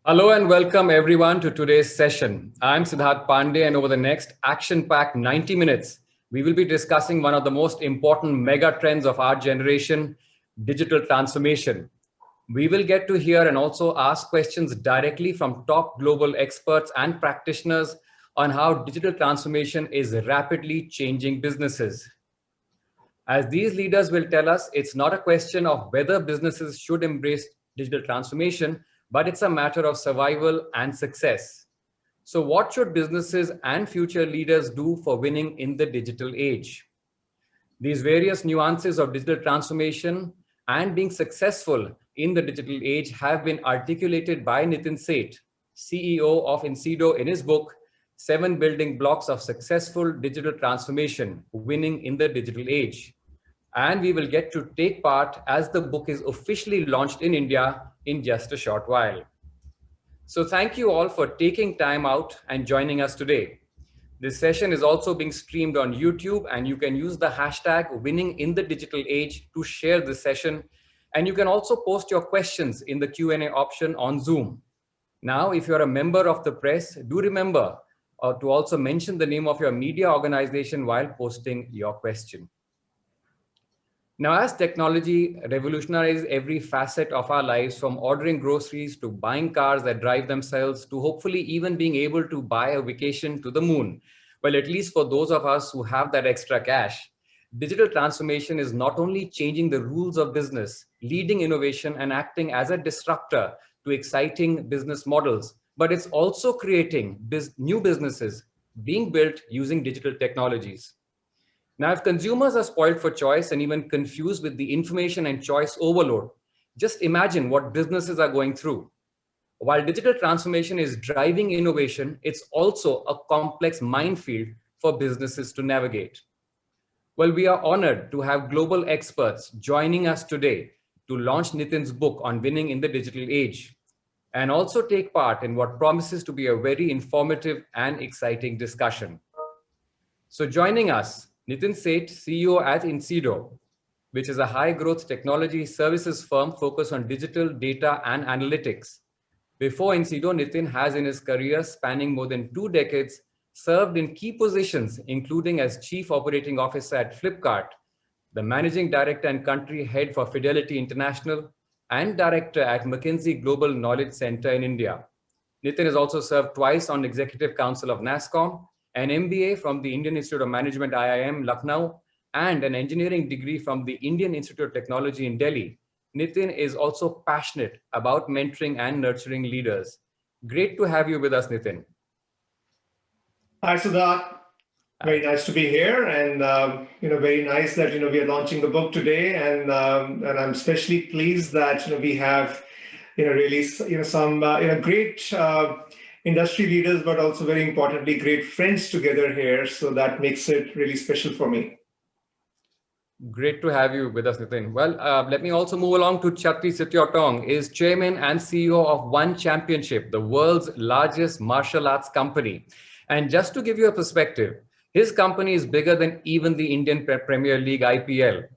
Hello and welcome everyone to today's session. I'm Siddharth Pandey, and over the next action-packed 90 minutes, we will be discussing one of the most important mega trends of our generation, digital transformation. We will get to hear and also ask questions directly from top global experts and practitioners on how digital transformation is rapidly changing businesses. As these leaders will tell us, it's not a question of whether businesses should embrace digital transformation, but it's a matter of survival and success. So, what should businesses and future leaders do for winning in the digital age? These various nuances of digital transformation and being successful in the digital age have been articulated by Nitin Seth, CEO of Incido, in his book, Seven Building Blocks of Successful Digital Transformation, Winning in the Digital Age. And we will get to take part as the book is officially launched in India in just a short while. So thank you all for taking time out and joining us today. This session is also being streamed on YouTube, and you can use the hashtag winning in the digital age to share this session. And you can also post your questions in the Q&A option on Zoom. Now, if you're a member of the press, do remember to also mention the name of your media organization while posting your question. Now, as technology revolutionizes every facet of our lives, from ordering groceries to buying cars that drive themselves to hopefully even being able to buy a vacation to the moon, well, at least for those of us who have that extra cash, digital transformation is not only changing the rules of business, leading innovation and acting as a disruptor to exciting business models, but it's also creating new businesses being built using digital technologies. Now, if consumers are spoiled for choice and even confused with the information and choice overload, just imagine what businesses are going through. While digital transformation is driving innovation, it's also a complex minefield for businesses to navigate. Well, we are honored to have global experts joining us today to launch Nitin's book on winning in the digital age, and also take part in what promises to be a very informative and exciting discussion. So joining us, Nitin Seth, CEO at Incido, which is a high-growth technology services firm focused on digital data and analytics. Before Incido, Nitin has in his career spanning more than 2 decades served in key positions, including as Chief Operating Officer at Flipkart, the Managing Director and Country Head for Fidelity International, and Director at McKinsey Global Knowledge Center in India. Nitin has also served twice on Executive Council of NASSCOM, an MBA from the Indian Institute of Management IIM Lucknow, and an engineering degree from the Indian Institute of Technology in Delhi. Nitin is also passionate about mentoring and nurturing leaders. Great to have you with us, Nitin. Hi, Siddharth. Very nice to be here, and very nice that we are launching the book today, and I'm especially pleased that we have really some great industry leaders, but also very importantly, great friends together here. So that makes it really special for me. Great to have you with us, Nitin. Well, let me also move along to Chatri Sityautong, is Chairman and CEO of One Championship, the world's largest martial arts company. And just to give you a perspective, his company is bigger than even the Indian Premier League IPL.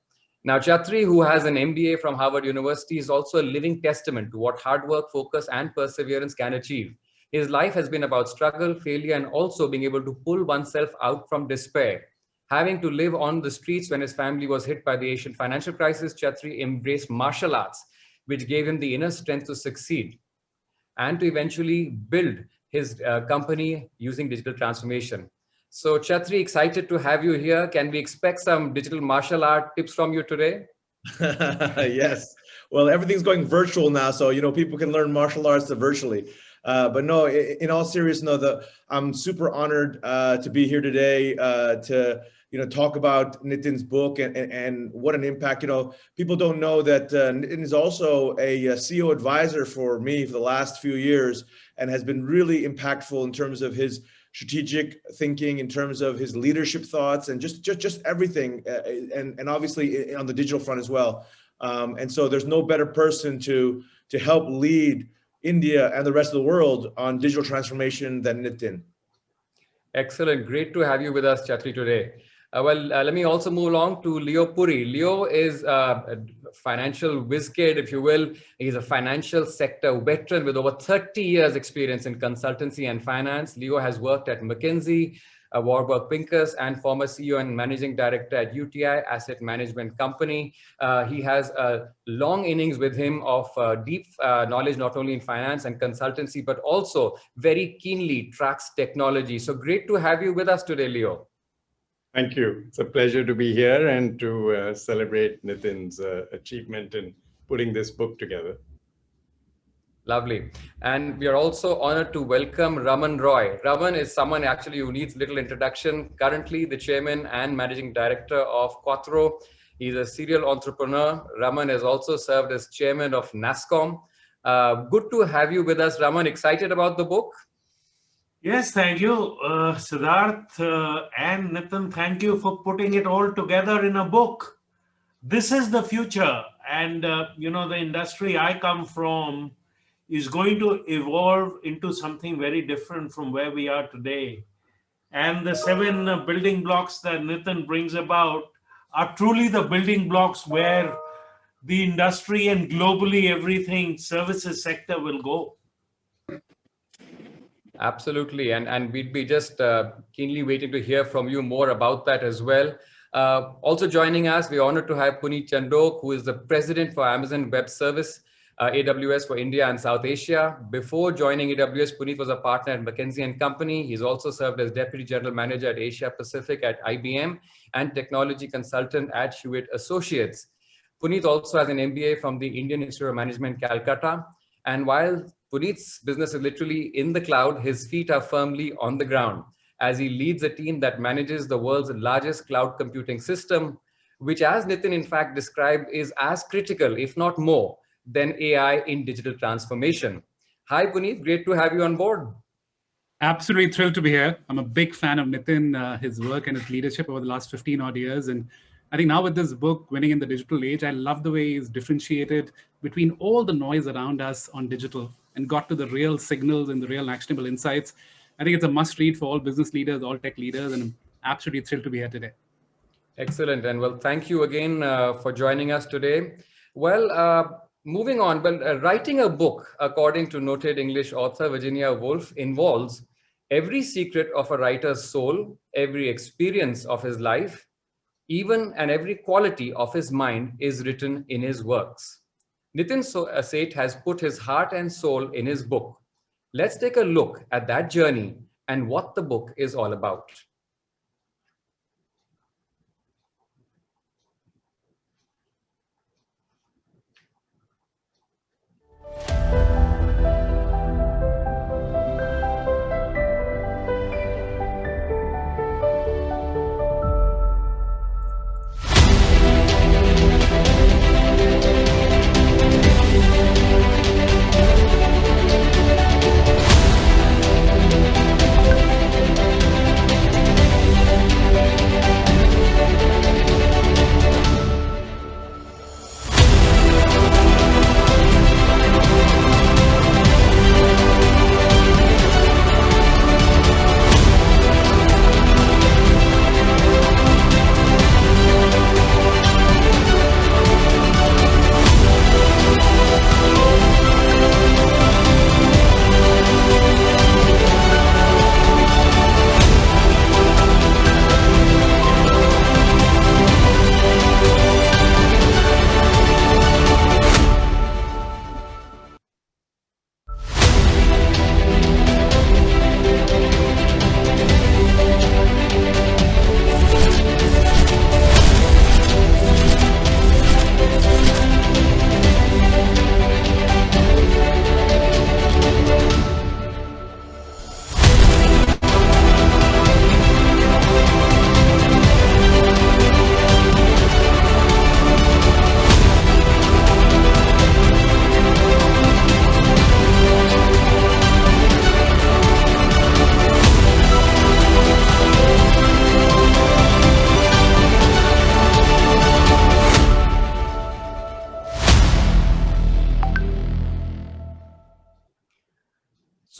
Now, Chatri, who has an MBA from Harvard University, is also a living testament to what hard work, focus, and perseverance can achieve. His life has been about struggle, failure, and also being able to pull oneself out from despair. Having to live on the streets when his family was hit by the Asian financial crisis, Chatri embraced martial arts, which gave him the inner strength to succeed and to eventually build his company using digital transformation. So, Chatri, excited to have you here. Can we expect some digital martial art tips from you today? Yes. Well, everything's going virtual now, so people can learn martial arts virtually. But no, in all seriousness, I'm super honored to be here today to talk about Nitin's book and what an impact. People don't know that Nitin is also a CEO advisor for me for the last few years and has been really impactful in terms of his strategic thinking, in terms of his leadership thoughts, and just everything, and obviously on the digital front as well. And so there's no better person to help lead India and the rest of the world on digital transformation than Nitin. Excellent. Great to have you with us, Chatri, today. Let me also move along to Leo Puri. Leo is a financial whiz kid, if you will. He's a financial sector veteran with over 30 years experience in consultancy and finance. Leo has worked at McKinsey, Warburg Pincus, and former CEO and managing director at UTI Asset Management Company. He has a long innings with him of deep knowledge, not only in finance and consultancy, but also very keenly tracks technology. So great to have you with us today, Leo. Thank you. It's a pleasure to be here and to celebrate Nitin's achievement in putting this book together. Lovely. And we are also honored to welcome Raman Roy. Raman is someone actually who needs little introduction. Currently the chairman and managing director of Quattro. He's a serial entrepreneur. Raman has also served as chairman of NASSCOM. Good to have you with us, Raman. Excited about the book? Yes, thank you, Siddharth and Nitin. Thank you for putting it all together in a book. This is the future. And, the industry I come from is going to evolve into something very different from where we are today. And the 7 building blocks that Nitin brings about are truly the building blocks where the industry and globally everything services sector will go. Absolutely. And we'd be just keenly waiting to hear from you more about that as well. Also joining us, we're honored to have Puneet Chandok, who is the president for Amazon Web Service, AWS for India and South Asia. Before joining AWS, Puneet was a partner at McKinsey & Company. He's also served as deputy general manager at Asia Pacific at IBM and technology consultant at Hewitt Associates. Puneet also has an MBA from the Indian Institute of Management, Calcutta. And while Puneet's business is literally in the cloud, his feet are firmly on the ground as he leads a team that manages the world's largest cloud computing system, which, as Nitin in fact described, is as critical, if not more, than AI in digital transformation. Hi, Puneet, great to have you on board. Absolutely thrilled to be here. I'm a big fan of Nitin, his work and his leadership over the last 15 odd years. And I think now with this book, Winning in the Digital Age, I love the way he's differentiated between all the noise around us on digital and got to the real signals and the real actionable insights. I think it's a must read for all business leaders, all tech leaders, and I'm absolutely thrilled to be here today. Excellent. And well, thank you again for joining us today. Well, moving on, writing a book, according to noted English author Virginia Woolf, involves every secret of a writer's soul, every experience of his life, even and every quality of his mind is written in his works. Nitin Seth has put his heart and soul in his book. Let's take a look at that journey and what the book is all about.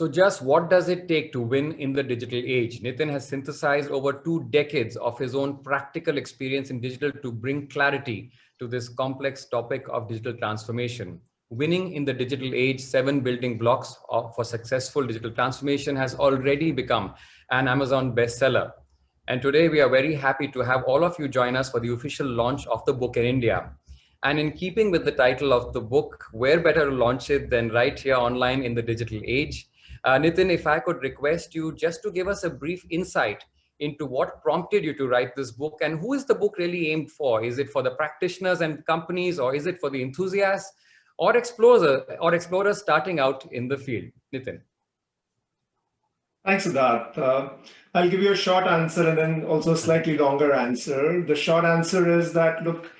So just what does it take to win in the digital age? Nitin has synthesized over 2 decades of his own practical experience in digital to bring clarity to this complex topic of digital transformation. Winning in the digital age, 7 building blocks for successful digital transformation has already become an Amazon bestseller. And today we are very happy to have all of you join us for the official launch of the book in India. And in keeping with the title of the book, where better to launch it than right here online in the digital age? Nitin, if I could request you just to give us a brief insight into what prompted you to write this book and who is the book really aimed for? Is it for the practitioners and companies, or is it for the enthusiasts or explorers starting out in the field? Nitin. Thanks, Siddharth. I'll give you a short answer and then also a slightly longer answer. The short answer is that, look,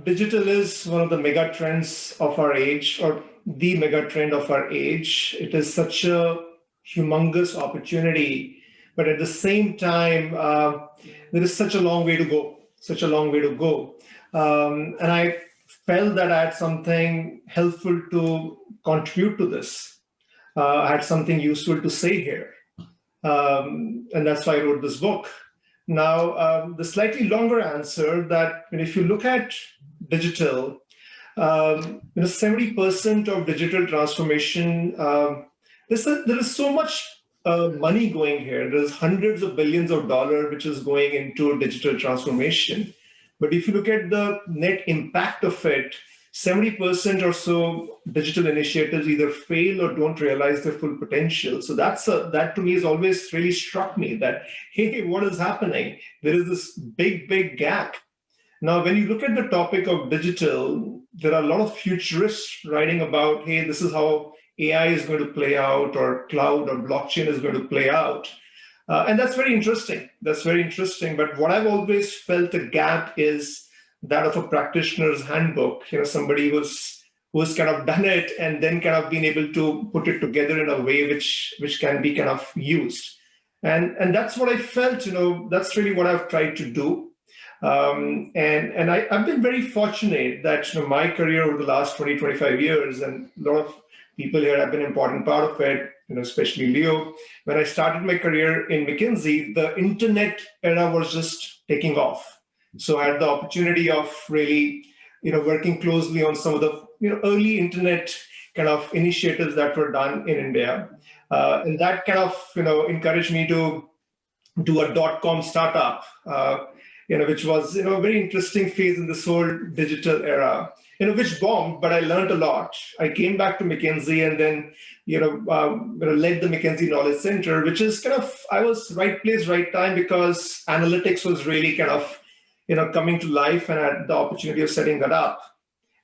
digital is one of the mega trends of our age, or the mega trend of our age. It is such a humongous opportunity, but at the same time, there is such a long way to go, and I felt that I had something helpful to contribute to this. I had something useful to say here, and that's why I wrote this book. Now, the slightly longer answer that if you look at digital, 70% of digital transformation, there is so much money going here. There's hundreds of billions of dollars which is going into digital transformation. But if you look at the net impact of it, 70% or so digital initiatives either fail or don't realize their full potential. So that to me has always really struck me that, hey, what is happening? There is this big gap. Now, when you look at the topic of digital, there are a lot of futurists writing about, hey, this is how AI is going to play out, or cloud or blockchain is going to play out. And that's very interesting. But what I've always felt the gap is that of a practitioner's handbook, somebody who's kind of done it and then kind of been able to put it together in a way which can be kind of used. And that's what I felt, that's really what I've tried to do. And I've been very fortunate that my career over the last 20, 25 years, and a lot of people here have been an important part of it, especially Leo. When I started my career in McKinsey, the internet era was just taking off. So I had the opportunity of really, working closely on some of the, early internet kind of initiatives that were done in India. And that kind of, encouraged me to do a .com startup, which was, a very interesting phase in this whole digital era, which bombed, but I learned a lot. I came back to McKinsey and then, led the McKinsey Knowledge Center, which is kind of, I was right place, right time, because analytics was really kind of, coming to life, and I had the opportunity of setting that up.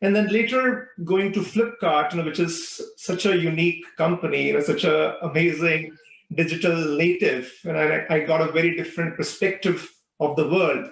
And then later going to Flipkart, which is such a unique company, such an amazing digital native. And I got a very different perspective of the world.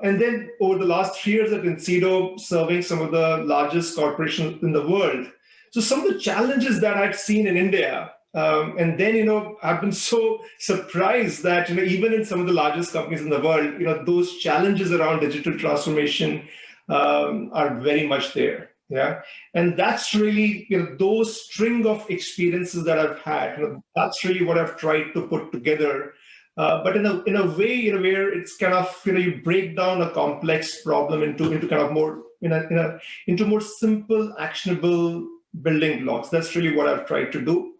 And then over the last 3 years at Inseedo, serving some of the largest corporations in the world. So some of the challenges that I'd seen in India, and then, I've been so surprised that, even in some of the largest companies in the world, those challenges around digital transformation are very much there. Yeah. And that's really, those string of experiences that I've had, that's really what I've tried to put together. But in a way, where it's kind of, you break down a complex problem into kind of more, into more simple, actionable building blocks. That's really what I've tried to do.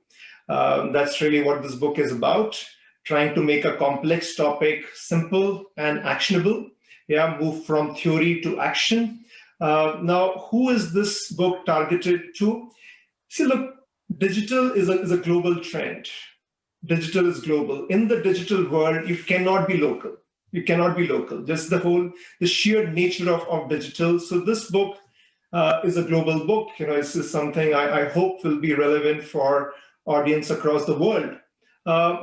That's really what this book is about, trying to make a complex topic simple and actionable. Yeah, move from theory to action. Now, who is this book targeted to? See, look, digital is a global trend. Digital is global. In the digital world, you cannot be local. Just the sheer nature of digital. So this book is a global book. This is something I hope will be relevant for audience across the world.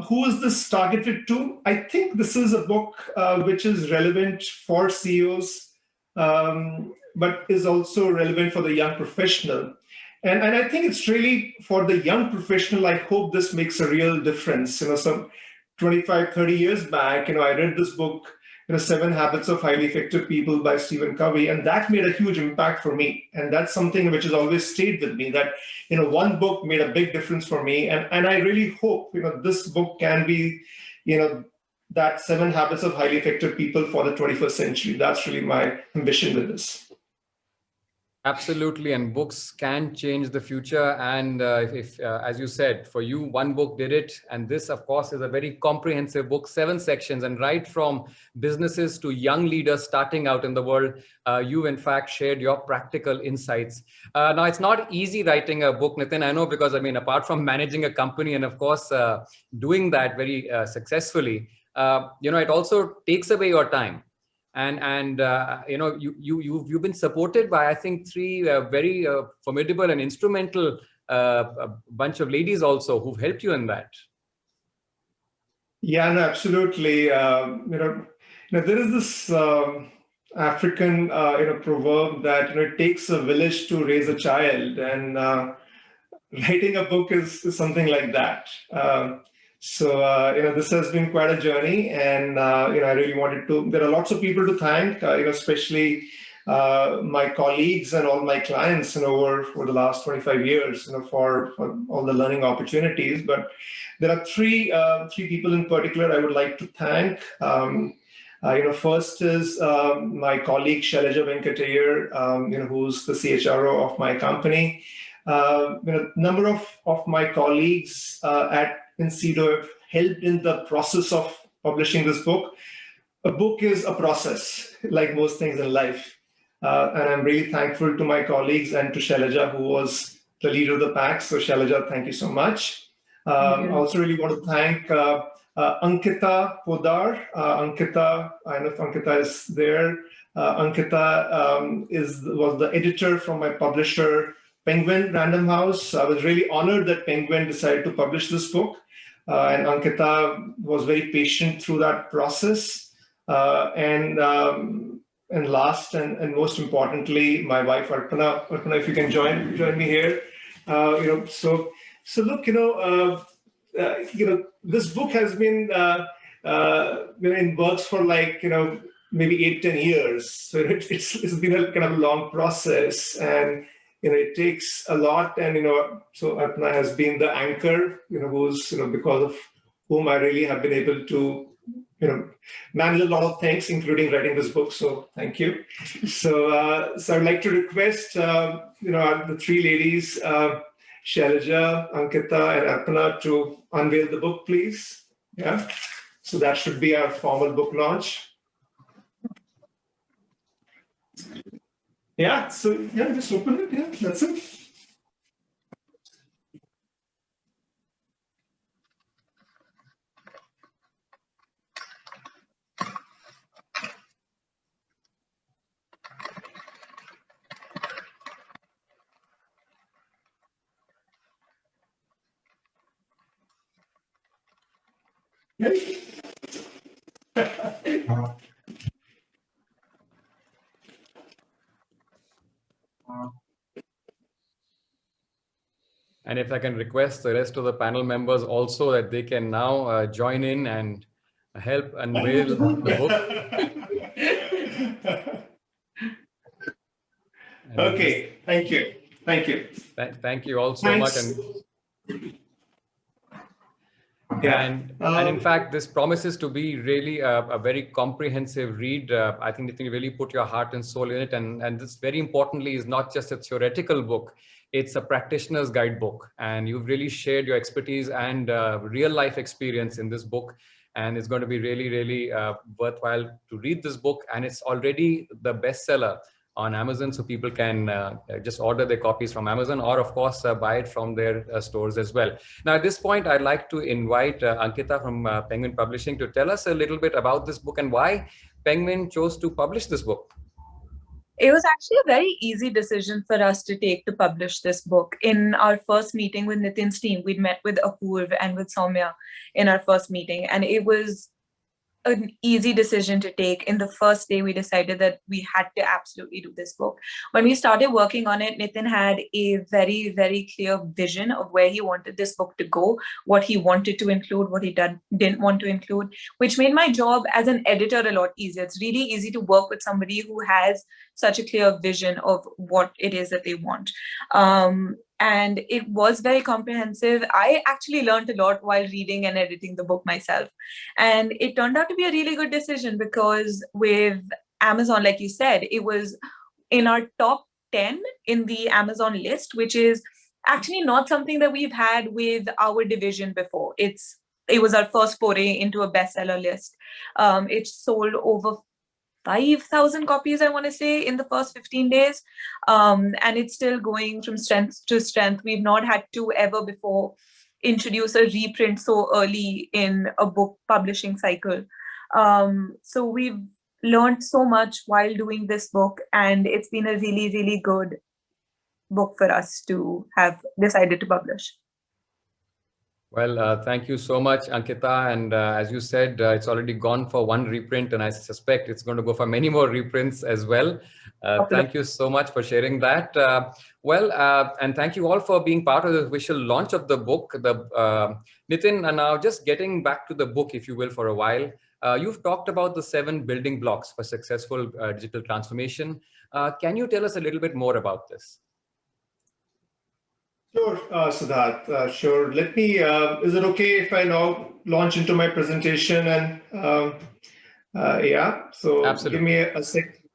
Who is this targeted to? I think this is a book which is relevant for CEOs, but is also relevant for the young professional. And I think it's really for the young professional. I hope this makes a real difference. Some 25, 30 years back, I read this book Seven Habits of Highly Effective People by Stephen Covey, and that made a huge impact for me. And that's something which has always stayed with me, that one book made a big difference for me. And I really hope this book can be that Seven Habits of Highly Effective People for the 21st century. That's really my ambition with this. Absolutely, and books can change the future. And if as you said, for you, one book did it. And this, of course, is a very comprehensive book, 7 sections, and right from businesses to young leaders starting out in the world, you in fact shared your practical insights. Now, it's not easy writing a book, Nitin, I know, because apart from managing a company and of course doing that very successfully, it also takes away your time. And you've been supported by, I think, 3 very formidable and instrumental bunch of ladies also who've helped you in that. Yeah, no, absolutely. There is this African proverb that it takes a village to raise a child, and writing a book is something like that. So, this has been quite a journey, and, I really wanted to, there are lots of people to thank, especially my colleagues and all my clients, over the last 25 years, for all the learning opportunities. But there are three people in particular I would like to thank. First is my colleague, Shailaja Venkatayar, who's the CHRO of my company. Number of my colleagues at Incedo have helped in the process of publishing this book. A book is a process, like most things in life. And I'm really thankful to my colleagues and to Shailaja, who was the leader of the pack. So Shailaja, thank you so much. I also really want to thank Ankita Podar. Ankita, I don't know if Ankita is there. Ankita was the editor from my publisher, Penguin Random House. I was really honored that Penguin decided to publish this book. And Ankita was very patient through that process. And last and most importantly, my wife, Arpana. Arpana, if you can join me here. So look, this book has been in works for maybe 8-10 years. So it's been a kind of long process, and it takes a lot, and so Arpana has been the anchor, who's because of whom I really have been able to manage a lot of things, including writing this book. So thank you. So I'd like to request the 3 ladies, Shailaja, Ankita, and Arpana, to unveil the book, please. Yeah. So that should be our formal book launch. Yeah, so just open it. Yeah, that's it. And if I can request the rest of the panel members also that they can now join in and help unveil the book. Okay, thank you. Thank you. Thank you all so much. And in fact, this promises to be really a very comprehensive read. I think that you really put your heart and soul in it. And this, very importantly, is not just a theoretical book. It's a practitioner's guidebook. And you've really shared your expertise and real life experience in this book. And it's going to be really, really worthwhile to read this book. And it's already the bestseller on Amazon, so people can just order their copies from Amazon, or of course buy it from their stores as well. Now at this point, I'd like to invite Ankita from Penguin Publishing to tell us a little bit about this book and why Penguin chose to publish this book. It was actually a very easy decision for us to take to publish this book. In our first meeting with Nitin's team, we'd met with Apurv and with Soumya in our first meeting, and it was an easy decision to take. In the first day, we decided that we had to absolutely do this book. When we started working on it, Nitin had a very, very clear vision of where he wanted this book to go, what he wanted to include, what he didn't want to include, which made my job as an editor a lot easier. It's really easy to work with somebody who has such a clear vision of what it is that they want. And it was very comprehensive. I actually learned a lot while reading and editing the book myself. And it turned out to be a really good decision because with Amazon, like you said, it was in our top 10 in the Amazon list, which is actually not something that we've had with our division before. It was our first foray into a bestseller list. It sold over 5,000 copies, I want to say, in the first 15 days. And it's still going from strength to strength. We've not had to ever before introduce a reprint so early in a book publishing cycle. So we've learned so much while doing this book, and it's been a really, really good book for us to have decided to publish. Well, thank you so much, Ankita. And as you said, it's already gone for one reprint, and I suspect it's going to go for many more reprints as well. Thank you so much for sharing that. And thank you all for being part of the official launch of the book. Nitin, and now just getting back to the book, if you will, for a while. You've talked about the 7 building blocks for successful digital transformation. Can you tell us a little bit more about this? Sure, Siddharth, sure. Let me, is it okay if I now launch into my presentation and yeah, so Absolutely.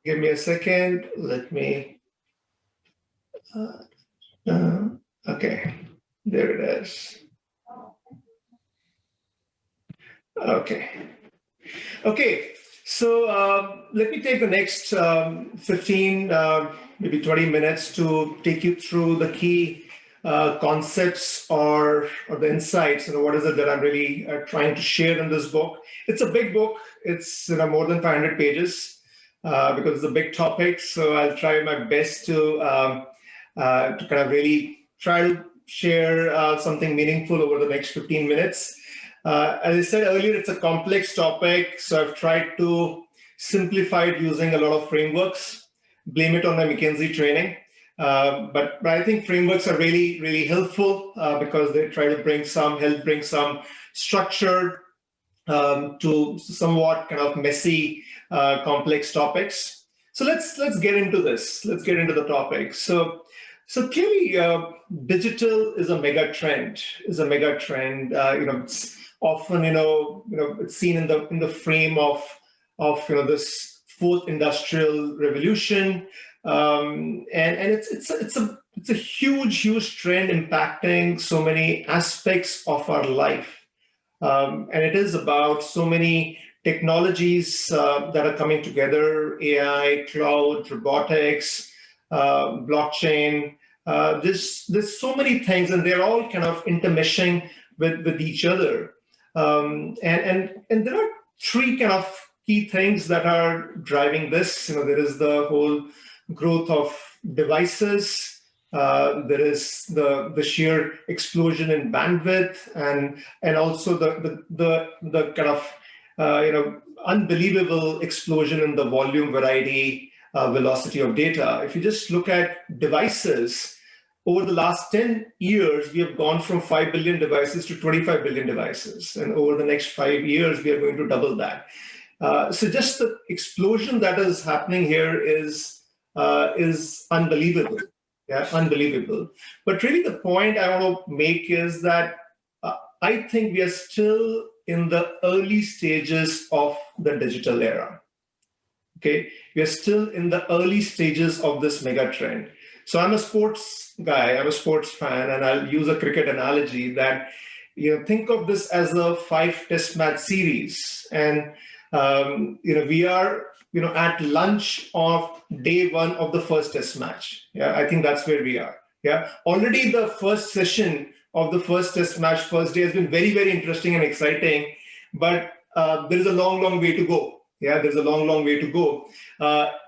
give me a second. Let me, okay, there it is. Okay, so let me take the next 15, maybe 20 minutes to take you through the key concepts or the insights. What is it that I'm really trying to share in this book? It's a big book. It's more than 500 pages because it's a big topic. So I'll try my best to kind of really try to share something meaningful over the next 15 minutes. As I said earlier, it's a complex topic. So I've tried to simplify it using a lot of frameworks, blame it on my McKinsey training. But I think frameworks are really, really helpful because they try to help bring some structure to somewhat kind of messy, complex topics. So let's get into this. Let's get into the topic. So clearly, digital is a mega trend. It's often it's seen in the frame of this fourth industrial revolution. And it's a huge trend impacting so many aspects of our life, and it is about so many technologies that are coming together: AI, cloud, robotics, blockchain. There's so many things, and they're all kind of intermeshing with each other. And there are 3 kind of key things that are driving this. There is the whole growth of devices. There is the sheer explosion in bandwidth, and also the kind of unbelievable explosion in the volume, variety, velocity of data. If you just look at devices, over the last 10 years, we have gone from 5 billion devices to 25 billion devices, and over the next 5 years, we are going to double that. So just the explosion that is happening here is unbelievable. Yeah, unbelievable. But really the point I want to make is that I think we are still in the early stages of the digital era. Okay, we are still in the early stages of this mega trend. So I'm a sports guy, I'm a sports fan, and I'll use a cricket analogy that, think of this as a 5 test match series. And, we are at lunch of day 1 of the first test match. Yeah, I think that's where we are. Yeah, already the first session of the first test match, first day, has been very, very interesting and exciting, but there is a long way to go. Yeah, there's a long way to go.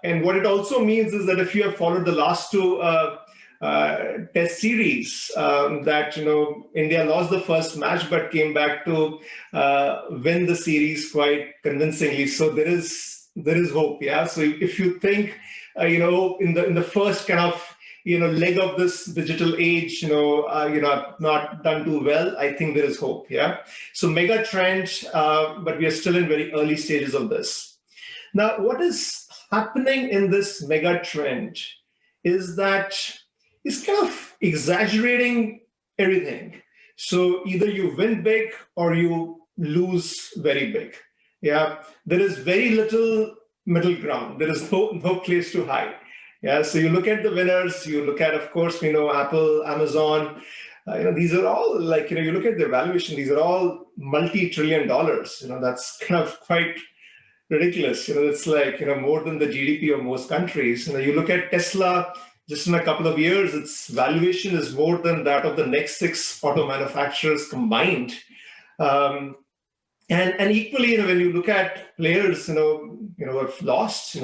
And what it also means is that if you have followed the last 2 Test series that, India lost the first match, but came back to win the series quite convincingly. So there is hope. Yeah. So if you think, in the first kind of, leg of this digital age, not done too well, I think there is hope. Yeah. So mega trend, but we are still in very early stages of this. Now, what is happening in this mega trend is that it's kind of exaggerating everything. So either you win big or you lose very big. Yeah. There is very little middle ground. There is no place to hide. Yeah, so you look at the winners, you look at, of course, Apple, Amazon, these are all like, you look at their valuation, these are all multi-trillion dollars. That's kind of quite ridiculous. It's like, more than the GDP of most countries. You look at Tesla, just in a couple of years, its valuation is more than that of the next 6 auto manufacturers combined. And equally, when you look at players, have lost,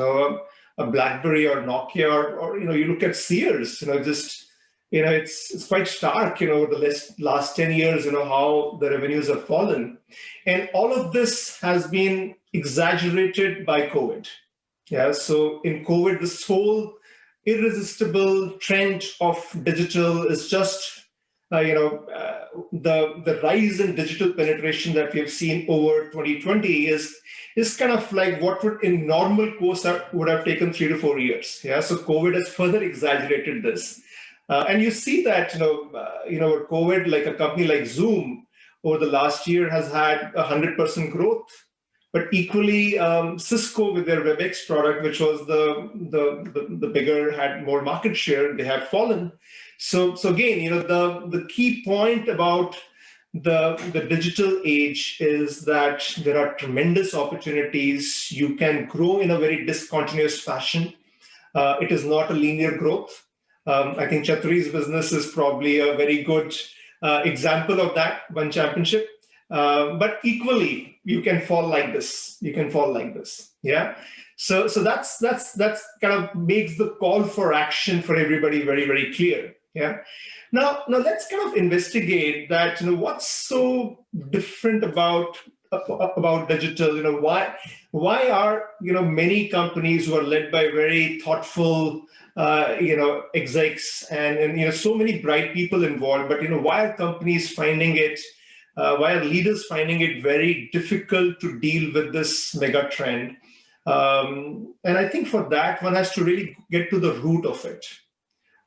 a BlackBerry or Nokia, or you look at Sears, it's quite stark, over the last 10 years, how the revenues have fallen. And all of this has been exaggerated by COVID. Yeah, so in COVID, this whole irresistible trend of digital is just, the rise in digital penetration that we have seen over 2020 is kind of like what would in normal course would have taken 3 to 4 years. Yeah, so COVID has further exaggerated this, and you see that with COVID, like a company like Zoom over the last year has had 100% growth, but equally Cisco with their WebEx product, which was the bigger, had more market share, they have fallen. So again, the key point about the digital age is that there are tremendous opportunities. You can grow in a very discontinuous fashion. It is not a linear growth. I think Chatri's business is probably a very good example of that, one championship. But equally, you can fall like this. Yeah. So that's kind of makes the call for action for everybody very, very clear. Yeah. Now let's kind of investigate that. What's so different about digital? Why are many companies who are led by very thoughtful execs and so many bright people involved, but why are companies finding it? Why are leaders finding it very difficult to deal with this mega trend? And I think for that, one has to really get to the root of it.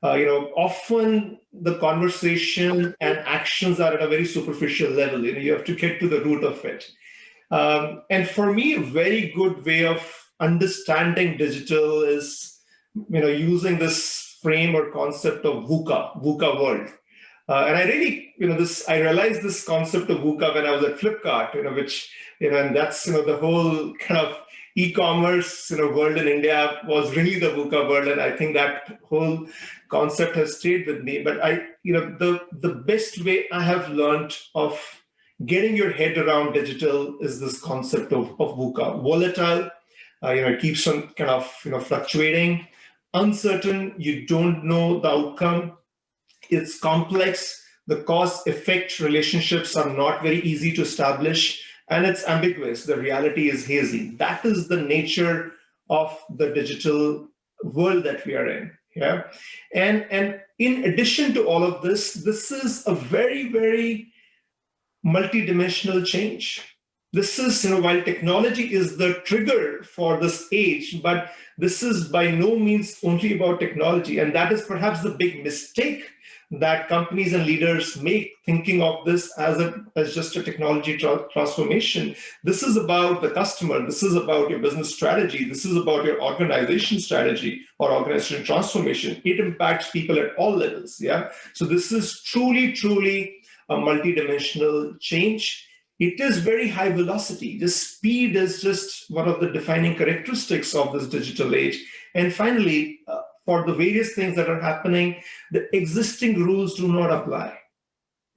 Often the conversation and actions are at a very superficial level. You have to get to the root of it. And for me, a very good way of understanding digital is, using this frame or concept of VUCA world. And I really, I realized this concept of VUCA when I was at Flipkart, which, and that's, the whole kind of e-commerce, world in India was really the VUCA world. And I think that whole concept has stayed with me. But the best way I have learned of getting your head around digital is this concept of VUCA. Volatile, it keeps on kind of, fluctuating. Uncertain, you don't know the outcome. It's complex. The cause-effect relationships are not very easy to establish, and it's ambiguous. The reality is hazy. That is the nature of the digital world that we are in. Yeah, and in addition to all of this is a very, very multidimensional change. This is, while technology is the trigger for this age, but this is by no means only about technology. And that is perhaps the big mistake that companies and leaders make, thinking of this as just a technology transformation. This is about the customer. This is about your business strategy. This is about your organization strategy or organization transformation. It impacts people at all levels. Yeah. So this is truly, truly a multidimensional change. It is very high velocity. The speed is just one of the defining characteristics of this digital age. And finally, for the various things that are happening, the existing rules do not apply.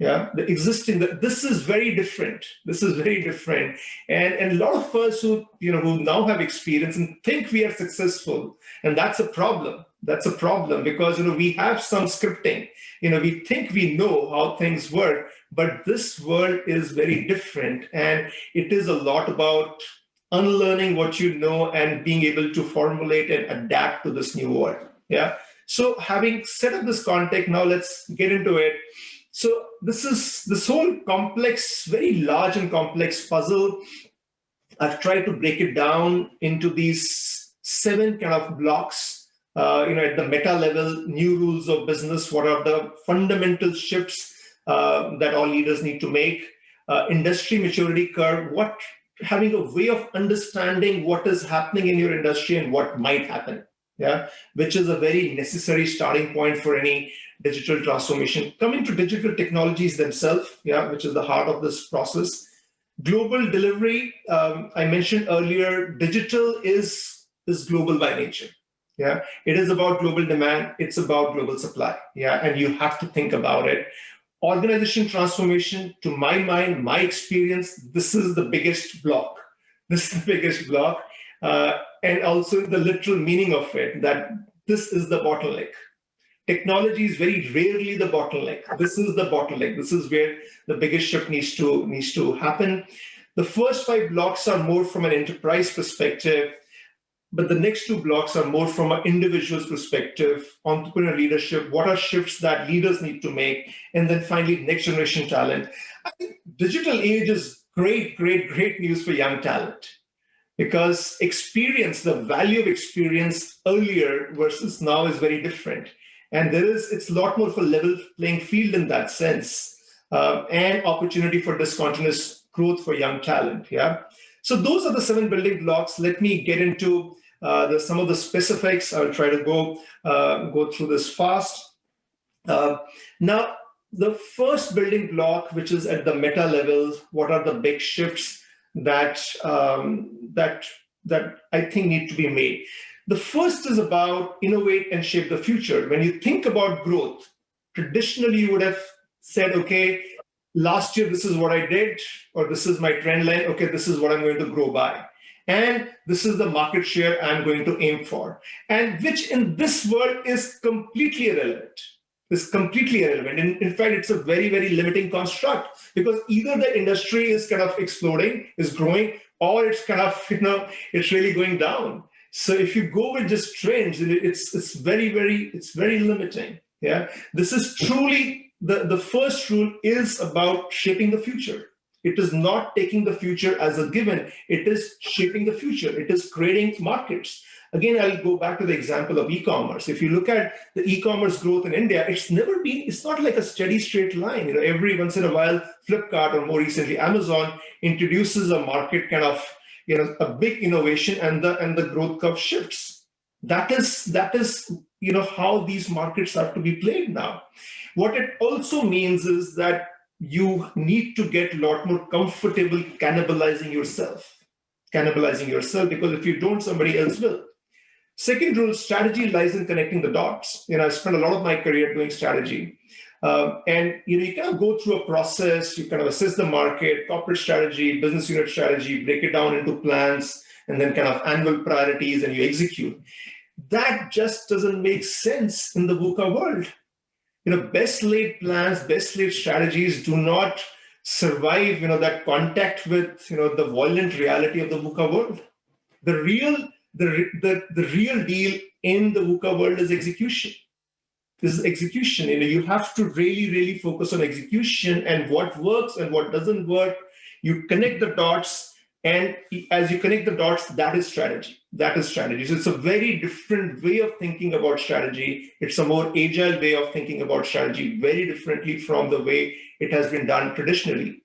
Yeah, the existing, this is very different. This is very different. And a lot of us who, who now have experience and think we are successful, and that's a problem. That's a problem because, we have some scripting. We think we know how things work, but this world is very different. And it is a lot about unlearning what you know and being able to formulate and adapt to this new world. Yeah. So having set up this context, now let's get into it. So this whole complex, very large and complex puzzle. I've tried to break it down into these 7 kind of blocks. At the meta level, new rules of business. What are the fundamental shifts that all leaders need to make? Industry maturity curve. Having a way of understanding what is happening in your industry and what might happen. Yeah, which is a very necessary starting point for any digital transformation. Coming to digital technologies themselves, yeah, which is the heart of this process. Global delivery, I mentioned earlier, digital is global by nature. Yeah, it is about global demand. It's about global supply. Yeah, and you have to think about it. Organization transformation, to my mind, my experience, this is the biggest block. This is the biggest block. And also the literal meaning of it, that this is the bottleneck. Technology is very rarely the bottleneck. This is the bottleneck. This is where the biggest shift needs to happen. The first 5 blocks are more from an enterprise perspective, but the next 2 blocks are more from an individual's perspective, entrepreneurial leadership, what are shifts that leaders need to make, and then finally, next generation talent. I think digital age is great news for young talent. Because experience, the value of experience earlier versus now is very different. And it's a lot more of a level playing field in that sense, and opportunity for discontinuous growth for young talent. Yeah. So those are the 7 building blocks. Let me get into some of the specifics. I'll try to go through this fast. Now, the first building block, which is at the meta level, what are the big shifts that I think need to be made? The first is about innovate and shape the future. When you think about growth, traditionally you would have said, okay, last year this is what I did, or this is my trend line. Okay, this is what I'm going to grow by. And this is the market share I'm going to aim for. And which in this world is completely irrelevant. Is completely irrelevant. In fact, it's a very, very limiting construct, because either the industry is kind of exploding, is growing, or it's kind of, it's really going down. So if you go with just trends, it's very limiting. Yeah, this is truly the first rule is about shaping the future. It is not taking the future as a given. It is shaping the future. It is creating markets. Again, I'll go back to the example of e-commerce. If you look at the e-commerce growth in India, it's not like a steady straight line. Every once in a while, Flipkart or more recently Amazon introduces a market kind of, a big innovation, and the growth curve shifts. That is how these markets have to be played now. What it also means is that you need to get a lot more comfortable cannibalizing yourself, because if you don't, somebody else will. Second rule, strategy lies in connecting the dots. I spent a lot of my career doing strategy. And you kind of go through a process, you kind of assess the market, corporate strategy, business unit strategy, break it down into plans, and then kind of annual priorities, and you execute. That just doesn't make sense in the VUCA world. Best laid plans, best laid strategies do not survive, that contact with, the violent reality of the VUCA world. The real deal in the VUCA world is execution. This is execution. You have to really, really focus on execution and what works and what doesn't work. You connect the dots, and as you connect the dots, that is strategy. That is strategy. So it's a very different way of thinking about strategy. It's a more agile way of thinking about strategy, very differently from the way it has been done traditionally.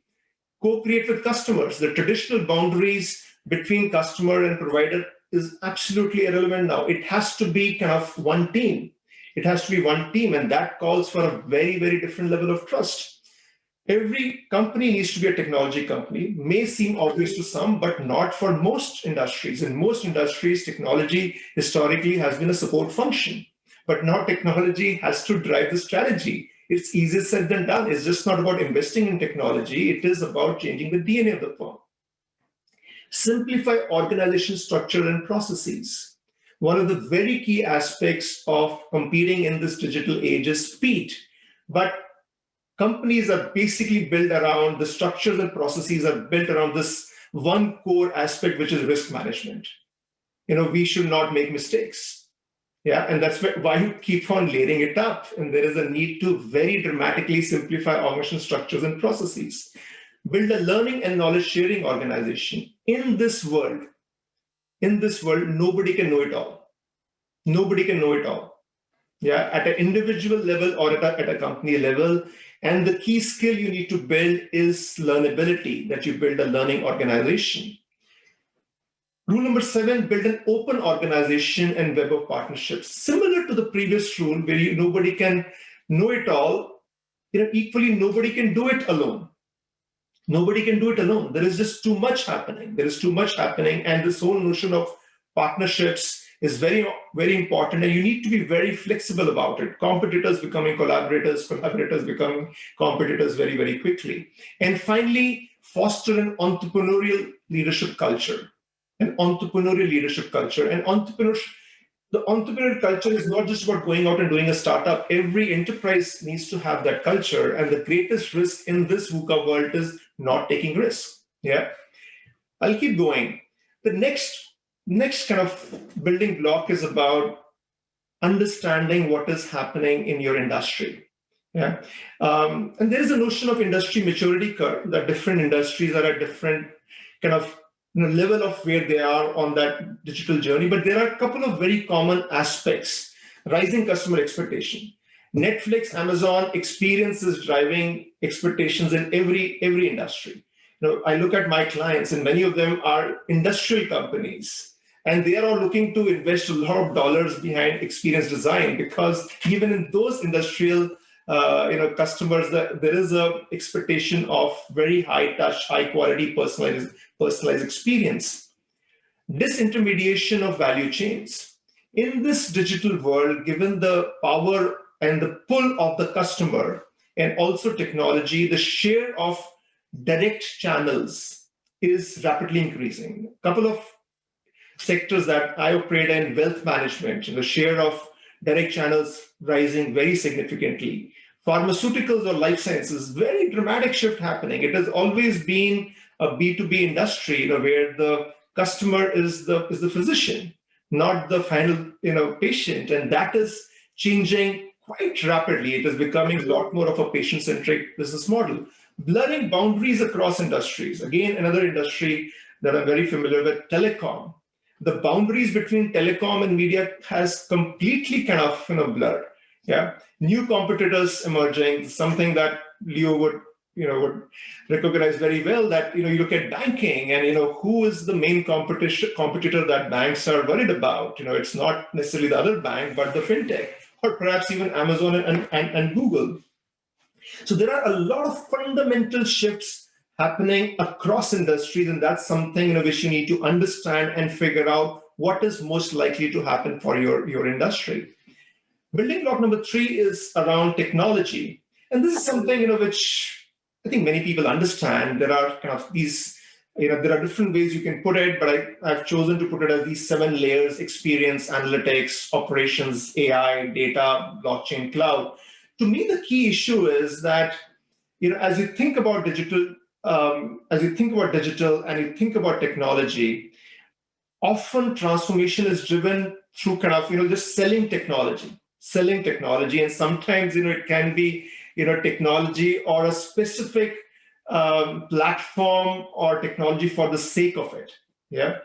Co-create with customers. The traditional boundaries between customer and provider is absolutely irrelevant now. It has to be kind of one team. It has to be one team, and that calls for a very, very different level of trust. Every company needs to be a technology company. May seem obvious to some, but not for most industries. In most industries, technology historically has been a support function, but now technology has to drive the strategy. it's easier said than done. It's just not about investing in technology. It is about changing the DNA of the firm. Simplify organization structure and processes. One of the very key aspects of competing in this digital age is speed. But companies are basically built around, the structures and processes are built around this one core aspect, which is risk management. We should not make mistakes. Yeah, and that's why you keep on layering it up. And there is a need to very dramatically simplify organization structures and processes. Build a learning and knowledge sharing organization. In this world, nobody can know it all. Nobody can know it all. Yeah, at an individual level or at a company level. And the key skill you need to build is learnability, that you build a learning organization. Rule number 7, build an open organization and web of partnerships. Similar to the previous rule where nobody can know it all, equally nobody can do it alone. Nobody can do it alone. There is just too much happening. There is too much happening. And this whole notion of partnerships is very, very important. And you need to be very flexible about it. Competitors becoming collaborators, collaborators becoming competitors very, very quickly. And finally, foster an entrepreneurial leadership culture. An entrepreneurial leadership culture. And the entrepreneurial culture is not just about going out and doing a startup. Every enterprise needs to have that culture. And the greatest risk in this VUCA world is not taking risks. Yeah, I'll keep going. The next kind of building block is about understanding what is happening in your industry. Yeah, and there is a notion of industry maturity curve, that different industries are at different kind of level of where they are on that digital journey. But there are a couple of very common aspects. Rising customer expectation. Netflix, Amazon experience is driving expectations in every industry. I look at my clients, and many of them are industrial companies, and they are all looking to invest a lot of dollars behind experience design, because even in those industrial customers, there is a expectation of very high touch, high quality, personalized experience. Disintermediation of value chains. In this digital world, given the power and the pull of the customer and also technology, the share of direct channels is rapidly increasing. A couple of sectors that I operate in, wealth management, the share of direct channels rising very significantly. Pharmaceuticals or life sciences, very dramatic shift happening. It has always been a B2B industry, where the customer is the physician, not the final patient, and that is changing quite rapidly. It is becoming a lot more of a patient-centric business model. Blurring boundaries across industries. Again, another industry that I'm very familiar with, telecom. The boundaries between telecom and media has completely kind of blurred. Yeah, new competitors emerging. Something that Leo would recognize very well. That you look at banking, and who is the main competitor that banks are worried about. It's not necessarily the other bank, but the fintech, or perhaps even Amazon and Google. So there are a lot of fundamental shifts happening across industries, and that's something which you need to understand and figure out what is most likely to happen for your industry. Building block number 3 is around technology, and this is something which I think many people understand. There are kind of these, there are different ways you can put it, but I've chosen to put it as these 7 layers: experience, analytics, operations, AI, data, blockchain, cloud. To me, the key issue is that, as you think about digital, and you think about technology, often transformation is driven through kind of, just selling technology, and sometimes, it can be, technology or a specific platform or technology for the sake of it. Yeah.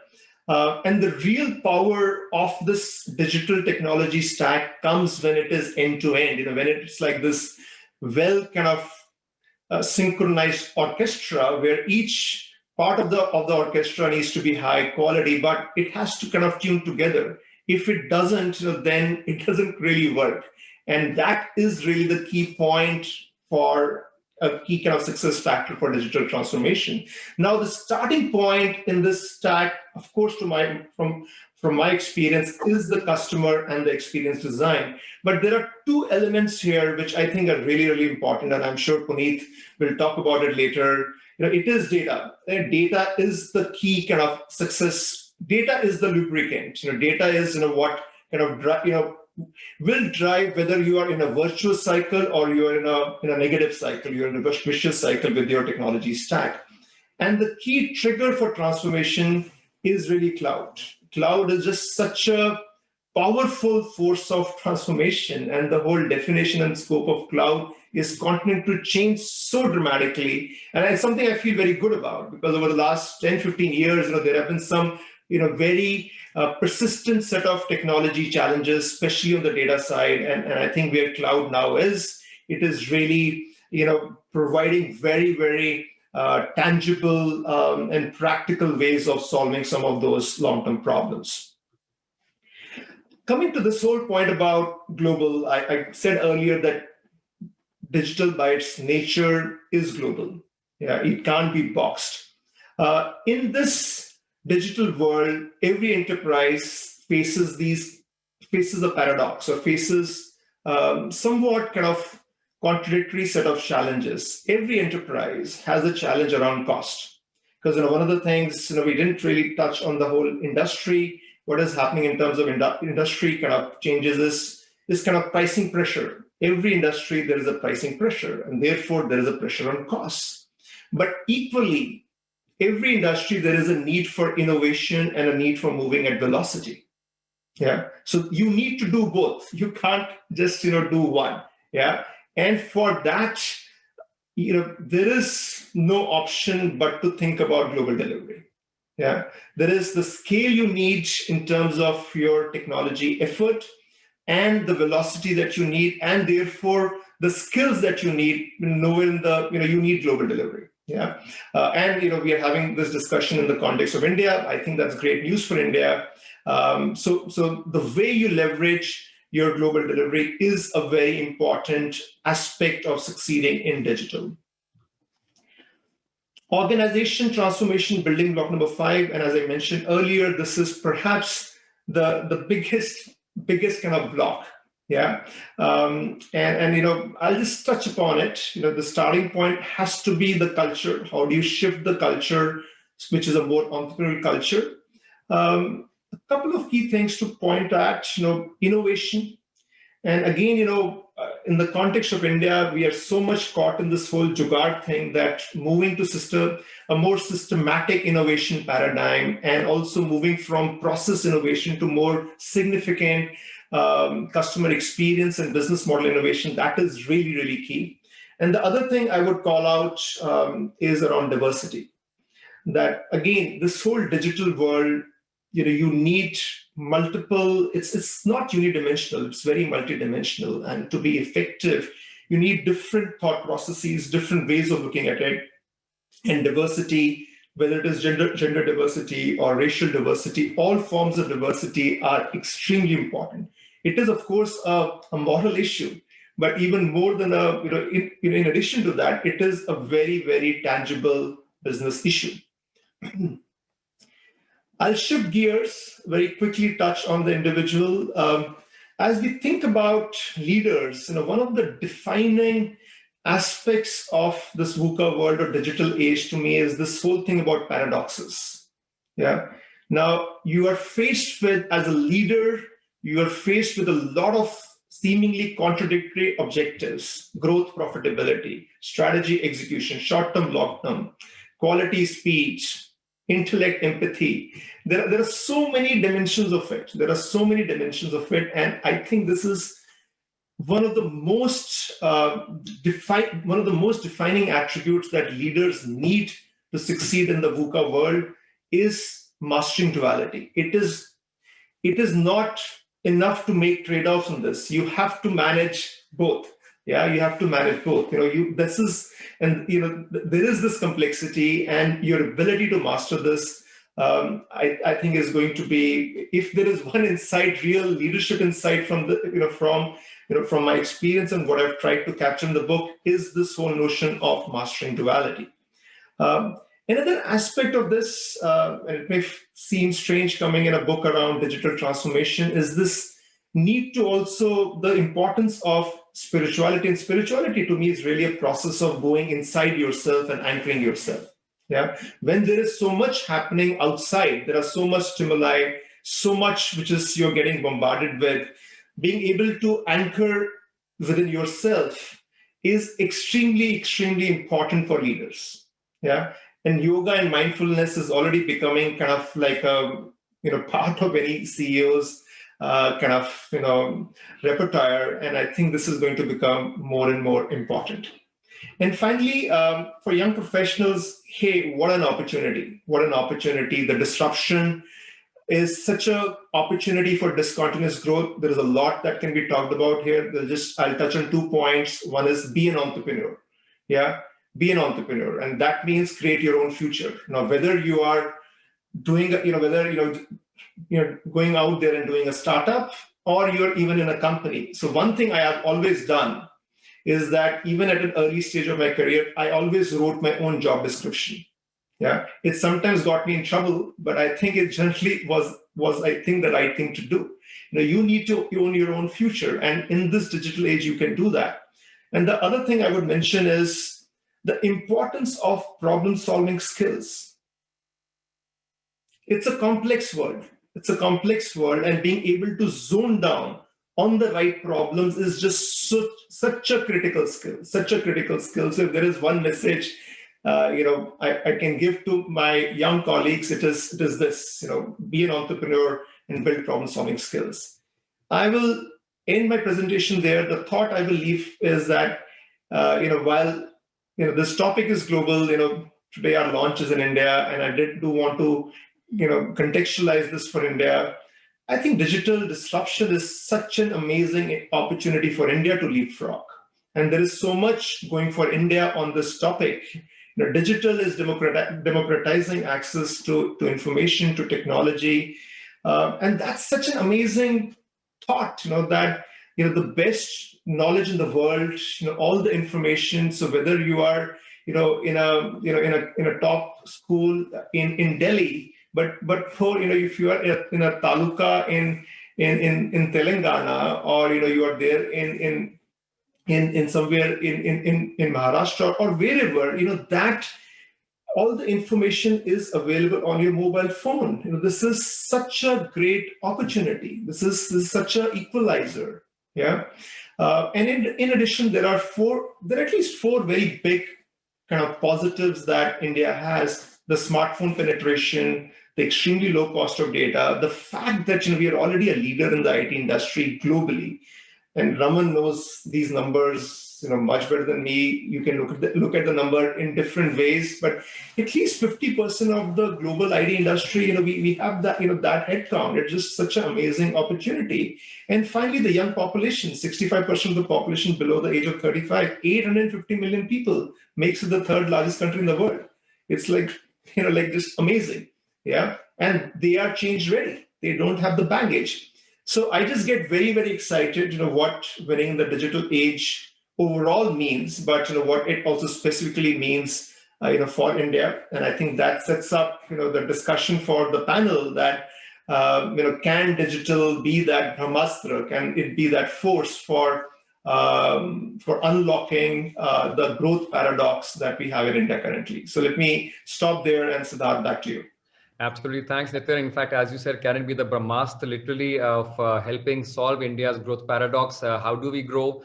And the real power of this digital technology stack comes when it is end-to-end, when it's like this well kind of synchronized orchestra, where each part of the orchestra needs to be high quality, but it has to kind of tune together. If it doesn't, then it doesn't really work. And that is really the key point for a key kind of success factor for digital transformation. Now, the starting point in this stack, of course, from from my experience, is the customer and the experience design. But there are two elements here which I think are really, really important, and I'm sure Puneet will talk about it later. It is data. Data is the key kind of success. Data is the lubricant. Data is what kind of will drive whether you are in a virtuous cycle or you are in a negative cycle. You're in a vicious cycle with your technology stack. And the key trigger for transformation is really cloud. Cloud is just such a powerful force of transformation, and the whole definition and scope of cloud is continuing to change so dramatically. And it's something I feel very good about, because over the last 10, 15 years, there have been some very persistent set of technology challenges, especially on the data side. And I think where cloud now is, it is really providing very, very tangible and practical ways of solving some of those long-term problems. Coming to this whole point about global, I said earlier that digital by its nature is global. Yeah, it can't be boxed. In this digital world, every enterprise faces a paradox, or faces somewhat kind of contradictory set of challenges. Every enterprise has a challenge around cost, because one of the things we didn't really touch on the whole industry. What is happening in terms of industry kind of changes is kind of pricing pressure. Every industry there is a pricing pressure, and therefore there is a pressure on costs. But equally, every industry there is a need for innovation and a need for moving at velocity. Yeah, so you need to do both. You can't just do one. Yeah. And for that, there is no option but to think about global delivery. Yeah, there is the scale you need in terms of your technology effort and the velocity that you need, and therefore the skills that you need. You need global delivery. Yeah, and we are having this discussion in the context of India. I think that's great news for India. So the way you leverage your global delivery is a very important aspect of succeeding in digital. Organization transformation, building block number 5. And as I mentioned earlier, this is perhaps the biggest kind of block. Yeah. And I'll just touch upon it. The starting point has to be the culture. How do you shift the culture, which is a more entrepreneurial culture? A couple of key things to point at, innovation. And again, in the context of India, we are so much caught in this whole jugaad thing that moving to a more systematic innovation paradigm, and also moving from process innovation to more significant customer experience and business model innovation, that is really, really key. And the other thing I would call out is around diversity. That again, this whole digital world, you need multiple, it's not unidimensional, it's very multidimensional. And to be effective, you need different thought processes, different ways of looking at it. And diversity, whether it is gender diversity or racial diversity, all forms of diversity are extremely important. It is, of course, a moral issue, but even more than in addition to that, it is a very, very tangible business issue. I'll shift gears, very quickly touch on the individual. As we think about leaders, one of the defining aspects of this VUCA world or digital age to me is this whole thing about paradoxes. Yeah. Now, you are faced with, as a leader, you are faced with a lot of seemingly contradictory objectives: growth, profitability, strategy, execution, short-term, long-term, quality, speech, intellect, empathy. There are so many dimensions of it. And I think this is one of the most defining attributes that leaders need to succeed in the VUCA world is mastering duality. It is not enough to make trade-offs on this. You have to manage both. Yeah, you have to manage both. There is this complexity, and your ability to master this, I think, is going to be, if there is one insight, real leadership insight from my experience and what I've tried to capture in the book, is this whole notion of mastering duality. Another aspect of this, and it may seem strange coming in a book around digital transformation, is this need to also the importance of spirituality. And spirituality to me is really a process of going inside yourself and anchoring yourself. Yeah. When there is so much happening outside, there are so much stimuli, so much which is you're getting bombarded with, being able to anchor within yourself is extremely, extremely important for leaders. Yeah. And yoga and mindfulness is already becoming kind of like a part of any CEO's repertoire. And I think this is going to become more and more important. And finally, for young professionals, hey, what an opportunity! What an opportunity! The disruption is such an opportunity for discontinuous growth. There is a lot that can be talked about here. I'll touch on 2 points. One is be an entrepreneur. Yeah. Be an entrepreneur, and that means create your own future. Now, whether you are doing, going out there and doing a startup, or you're even in a company. So one thing I have always done is that even at an early stage of my career, I always wrote my own job description. Yeah, it sometimes got me in trouble, but I think it generally was I think the right thing to do. You need to own your own future, and in this digital age, you can do that. And the other thing I would mention is the importance of problem-solving skills. It's a complex world. It's a complex world, and being able to zone down on the right problems is just such a critical skill, such a critical skill. So if there is one message, I can give to my young colleagues, it is this, be an entrepreneur and build problem-solving skills. I will end my presentation there. The thought I will leave is that, while this topic is global. Today our launch is in India, and I do want to, contextualize this for India. I think digital disruption is such an amazing opportunity for India to leapfrog, and there is so much going for India on this topic. Digital is democratizing access to information, to technology, and that's such an amazing thought. That the best knowledge in the world, all the information. So whether you are, in a top school in Delhi, but for if you are in a taluka in Telangana, or you are there in somewhere in Maharashtra or wherever, that all the information is available on your mobile phone. This is such a great opportunity. This is such an equalizer. Yeah. And in addition, there are at least four very big kind of positives that India has: the smartphone penetration, the extremely low cost of data, the fact that we are already a leader in the IT industry globally. And Raman knows these numbers much better than me. You can look at the number in different ways, but at least 50% of the global IT industry, we have that, that headcount. It's just such an amazing opportunity. And finally, the young population, 65% of the population below the age of 35, 850 million people, makes it the third largest country in the world. It's like just amazing. Yeah. And they are change ready. They don't have the baggage. So I just get very, very excited, what winning the digital age overall means, but what it also specifically means, for India. And I think that sets up, the discussion for the panel that, can digital be that brahmastra? Can it be that force for unlocking the growth paradox that we have in India currently? So let me stop there, and Siddharth, back to you. Absolutely. Thanks, Nitin. In fact, as you said, can it be the brahmastra literally of helping solve India's growth paradox? How do we grow?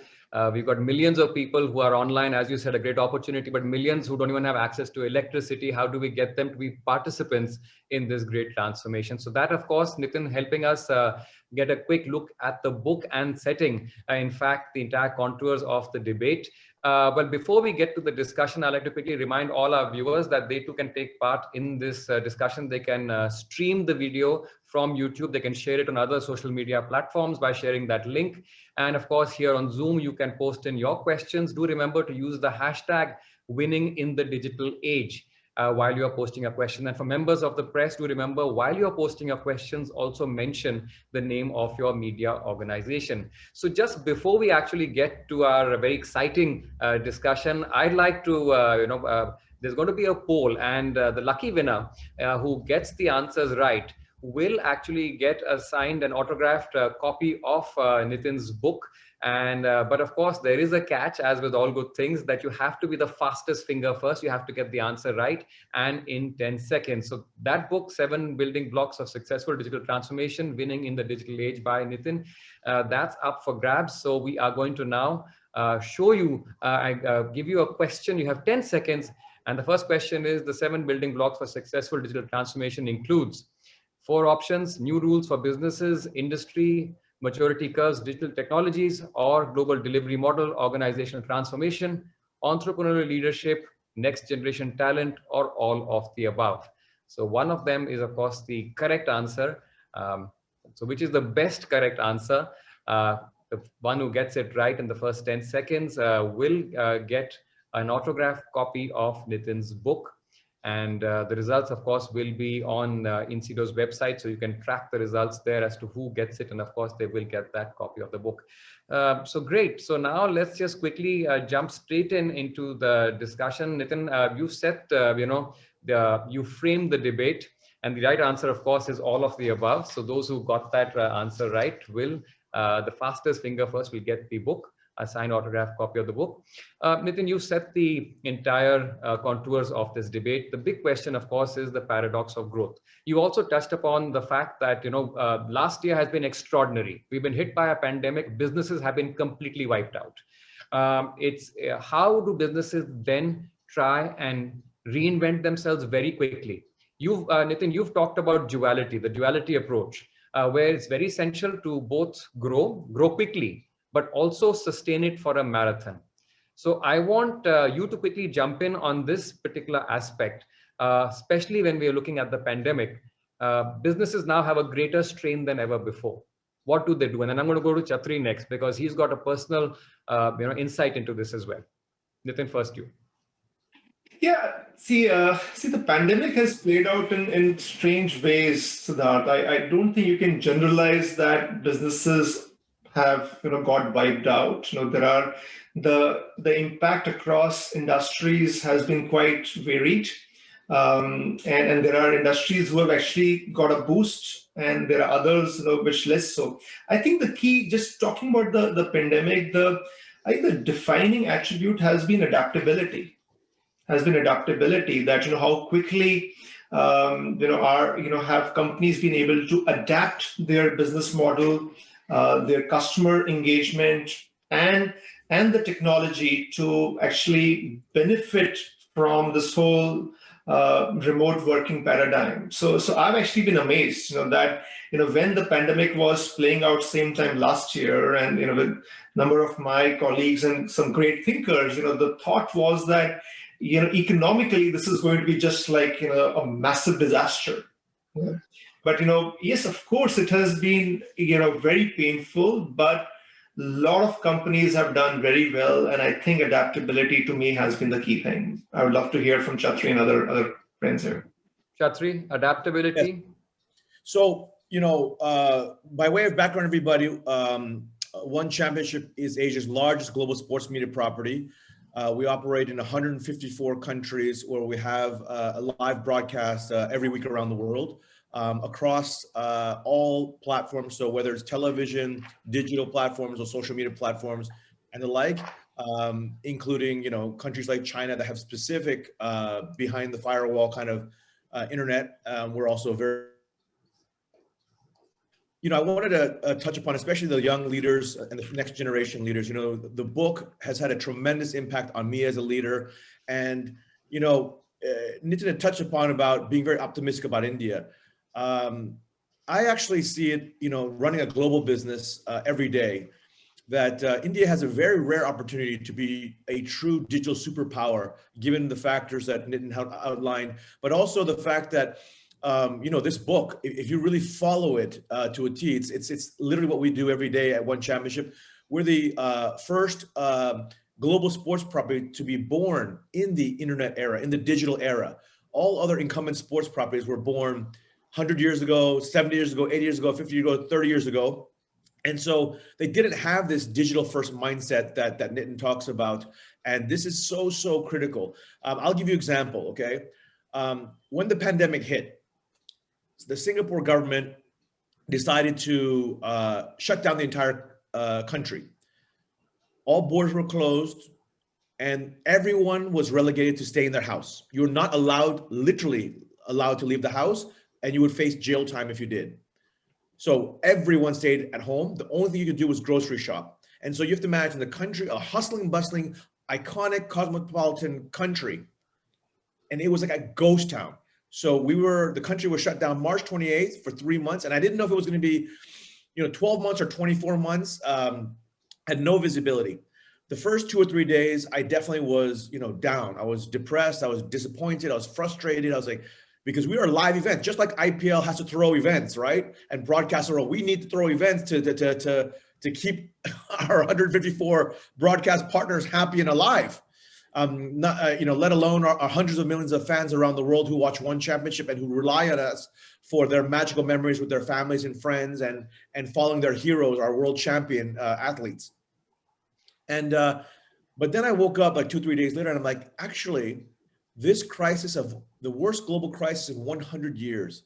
We've got millions of people who are online, as you said, a great opportunity, but millions who don't even have access to electricity. How do we get them to be participants in this great transformation? So that, of course, Nitin helping us get a quick look at the book and setting, in fact, the entire contours of the debate. But before we get to the discussion, I'd like to quickly remind all our viewers that they too can take part in this discussion. They can stream the video from YouTube. They can share it on other social media platforms by sharing that link. And of course, here on Zoom, you can post in your questions. Do remember to use the hashtag winning in the digital age while you are posting a question. And for members of the press, do remember, while you're posting your questions, also mention the name of your media organization. So just before we actually get to our very exciting discussion, I'd like to there's going to be a poll, and the lucky winner who gets the answers right will actually get a signed and autographed copy of Nitin's book. And but of course, there is a catch, as with all good things, that you have to be the fastest finger first. You have to get the answer right, and in 10 seconds. So that book, 7 Building Blocks of Successful Digital Transformation, Winning in the Digital Age by Nitin, that's up for grabs. So we are going to now show you, give you a question. You have 10 seconds. And the first question is, the 7 building blocks for successful digital transformation includes 4 options: new rules for businesses, industry, maturity curves, digital technologies, or global delivery model, organizational transformation, entrepreneurial leadership, next generation talent, or all of the above. So one of them is, of course, the correct answer. So which is the best correct answer? The one who gets it right in the first 10 seconds will get an autographed copy of Nitin's book. And the results, of course, will be on Incido's website, so you can track the results there as to who gets it. And of course, they will get that copy of the book. So great. So now let's just quickly jump straight into the discussion. Nitin, you set, you framed the debate, and the right answer, of course, is all of the above. So those who got that answer right will, the fastest finger first will get the book, a signed autograph copy of the book. Nitin, you set the entire contours of this debate. The big question, of course, is the paradox of growth. You also touched upon the fact that, last year has been extraordinary. We've been hit by a pandemic. Businesses have been completely wiped out. It's how do businesses then try and reinvent themselves very quickly? Nitin, you've talked about duality, the duality approach, where it's very essential to both grow quickly, but also sustain it for a marathon. So I want you to quickly jump in on this particular aspect, especially when we are looking at the pandemic. Businesses now have a greater strain than ever before. What do they do? And then I'm going to go to Chatri next, because he's got a personal insight into this as well. Nitin, first you. Yeah, see, the pandemic has played out in strange ways, Siddharth. I don't think you can generalize that businesses have got wiped out. There are the impact across industries has been quite varied, and there are industries who have actually got a boost, and there are others which less so. I think the key, just talking about the pandemic, I think the defining attribute has been adaptability. That how quickly have companies been able to adapt their business model, their customer engagement, and the technology to actually benefit from this whole remote working paradigm. So I've actually been amazed, that when the pandemic was playing out same time last year, and with a number of my colleagues and some great thinkers, the thought was that economically this is going to be just like a massive disaster. Yeah. But yes, of course, it has been very painful, but a lot of companies have done very well, and I think adaptability to me has been the key thing. I would love to hear from Chatri and other friends here. Chatri, adaptability. Yes. So by way of background, everybody, One Championship is Asia's largest global sports media property. We operate in 154 countries, where we have a live broadcast every week around the world, across all platforms. So whether it's television, digital platforms, or social media platforms and the like, including countries like China that have specific behind the firewall kind of internet. We're also very, I wanted to touch upon, especially the young leaders and the next generation leaders. The book has had a tremendous impact on me as a leader. And, Nitin had touched upon about being very optimistic about India. I actually see it, running a global business every day, that India has a very rare opportunity to be a true digital superpower, given the factors that Nitin outlined, but also the fact that this book, if you really follow it to a T, it's literally what we do every day at One Championship. We're the first global sports property to be born in the internet era, in the digital era. All other incumbent sports properties were born 100 years ago, 70 years ago, 80 years ago, 50 years ago, 30 years ago. And so they didn't have this digital first mindset that Nitin talks about. And this is so, so critical. I'll give you an example, okay? When the pandemic hit, the Singapore government decided to shut down the entire country. All borders were closed and everyone was relegated to stay in their house. You're not allowed, literally allowed to leave the house, and you would face jail time if you did. So everyone stayed at home. The only thing you could do was grocery shop. And so you have to imagine the country, a hustling, bustling, iconic, cosmopolitan country. And it was like a ghost town. So the country was shut down March 28th for 3 months. And I didn't know if it was going to be, 12 months or 24 months, had no visibility. The first 2 or 3 days, I definitely was, down. I was depressed. I was disappointed. I was frustrated. I was like, because we are a live event, just like IPL has to throw events, right? And broadcast we need to throw events to keep our 154 broadcast partners happy and alive. Let alone our hundreds of millions of fans around the world who watch one championship and who rely on us for their magical memories with their families and friends and following their heroes, our world champion athletes. And but then I woke up like 2-3 days later and I'm like, actually, this crisis of the worst global crisis in 100 years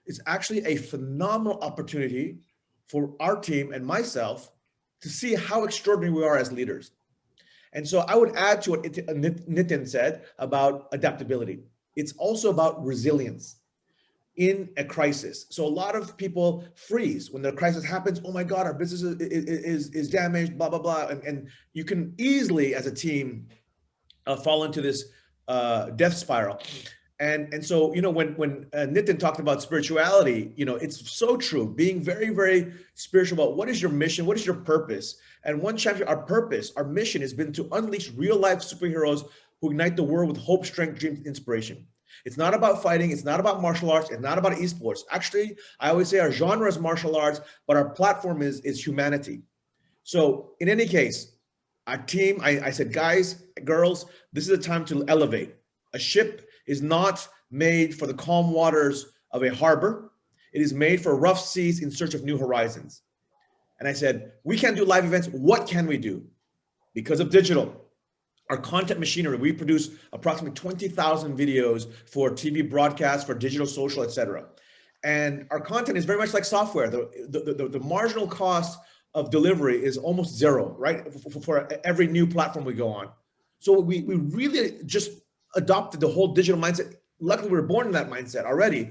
is actually a phenomenal opportunity for our team and myself to see how extraordinary we are as leaders. And so I would add to what Nitin said about adaptability. It's also about resilience in a crisis. So a lot of people freeze when the crisis happens. Oh my God, our business is damaged, blah, blah, blah. And you can easily, as a team, fall into this death spiral. And so, when Nitin talked about spirituality, it's so true. Being very, very spiritual about what is your mission? What is your purpose? And one chapter, our purpose, our mission has been to unleash real life superheroes who ignite the world with hope, strength, dreams, inspiration. It's not about fighting. It's not about martial arts. It's not about esports. Actually, I always say our genre is martial arts, but our platform is humanity. So in any case, our team, I said, guys, girls, this is a time to elevate. A ship is not made for the calm waters of a harbor. It is made for rough seas in search of new horizons. And I said, we can't do live events. What can we do? Because of digital, our content machinery, we produce approximately 20,000 videos for TV broadcasts, for digital, social, etc. And our content is very much like software. The marginal cost of delivery is almost zero, right? For every new platform we go on. So we really just adopted the whole digital mindset. Luckily, we were born in that mindset already.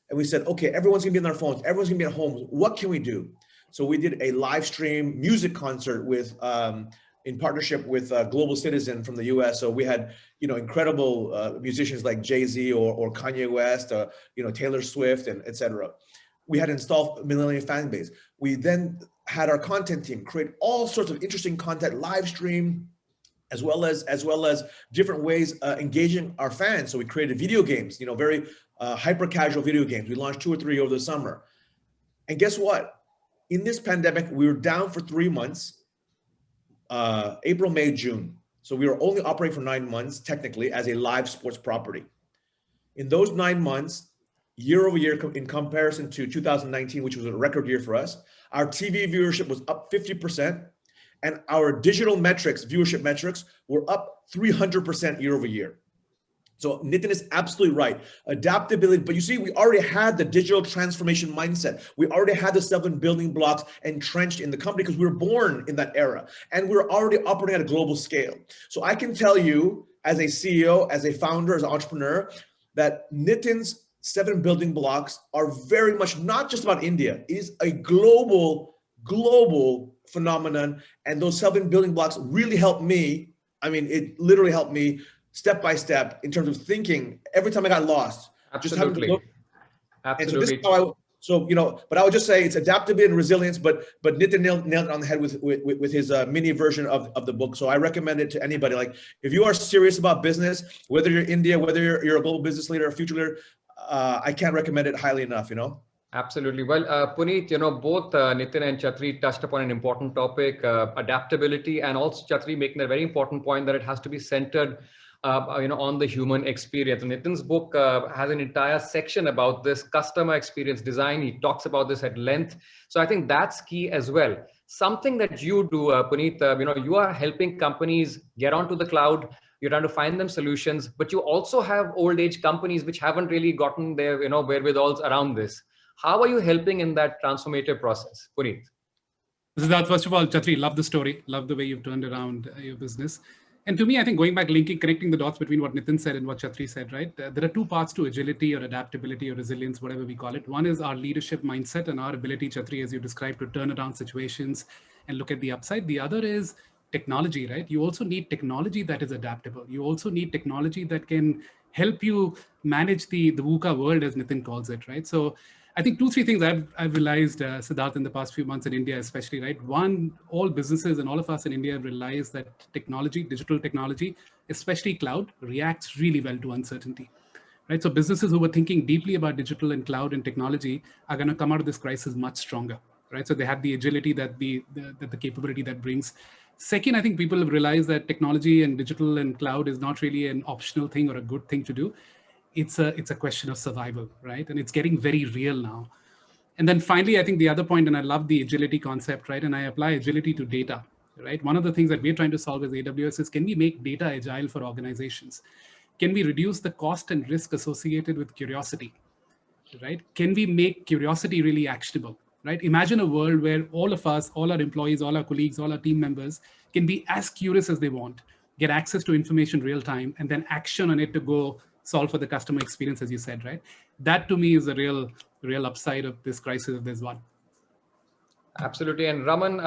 And we said, okay, everyone's gonna be on their phones. Everyone's gonna be at home. What can we do? So we did a live stream music concert with, in partnership with Global Citizen from the US. So we had, incredible musicians like Jay-Z or Kanye West, Taylor Swift, and etc. We had installed millennial fan base. We then had our content team create all sorts of interesting content, live stream, as well as different ways engaging our fans. So we created video games, very hyper casual video games. We launched 2 or 3 over the summer. And guess what? In this pandemic, we were down for 3 months, April, May, June. So we were only operating for 9 months, technically, as a live sports property. In those 9 months, year over year, in comparison to 2019, which was a record year for us, our TV viewership was up 50%, and our digital metrics, viewership metrics, were up 300% year over year. So Nitin is absolutely right. Adaptability, but you see, we already had the digital transformation mindset. We already had the 7 building blocks entrenched in the company because we were born in that era, and we're already operating at a global scale. So I can tell you, as a CEO, as a founder, as an entrepreneur, that Nitin's 7 building blocks are very much not just about India. It is a global phenomenon, and those 7 building blocks really helped me. I mean, it literally helped me step by step in terms of thinking every time I got lost. Absolutely. Absolutely. But I would just say it's adaptability and resilience, but Nitin nailed it on the head with his mini version of the book. So I recommend it to anybody. Like, if you are serious about business, whether you're India, whether you're a global business leader, a future leader, I can't recommend it highly enough, Absolutely. Well, Puneet, both Nitin and Chatri touched upon an important topic, adaptability, and also Chatri making a very important point that it has to be centered on the human experience. And Nitin's book has an entire section about this customer experience design. He talks about this at length. So I think that's key as well. something that you do, Puneet. You are helping companies get onto the cloud. You're trying to find them solutions, but you also have old age companies which haven't really gotten their wherewithals around this. How are you helping in that transformative process, Puneet? Siddharth, first of all, Chatri, love the story. Love the way you've turned around your business. And to me, I think going back, connecting the dots between what Nitin said and what Chatri said, right? There are two parts to agility or adaptability or resilience, whatever we call it. One is our leadership mindset and our ability, Chatri, as you described, to turn around situations and look at the upside. The other is technology, right? You also need technology that is adaptable. You also need technology that can help you manage the VUCA world, as Nitin calls it, right? So I think 2-3 things I've realized, Siddharth, in the past few months in India, especially, right? One, all businesses and all of us in India have realized that technology, digital technology, especially cloud, reacts really well to uncertainty, right? So businesses who were thinking deeply about digital and cloud and technology are going to come out of this crisis much stronger, right? So they have the agility that the capability that brings. Second, I think people have realized that technology and digital and cloud is not really an optional thing or a good thing to do. It's a question of survival, right? And it's getting very real now. And then finally, I think the other point, and I love the agility concept, right? And I apply agility to data, right? One of the things that we're trying to solve as AWS is, can we make data agile for organizations? Can we reduce the cost and risk associated with curiosity, right? Can we make curiosity really actionable, right? Imagine a world where all of us, all our employees, all our colleagues, all our team members can be as curious as they want, get access to information real time, and then action on it to go solve for the customer experience, as you said, right? That to me is the real upside of this crisis, if there's one. Absolutely. And Raman,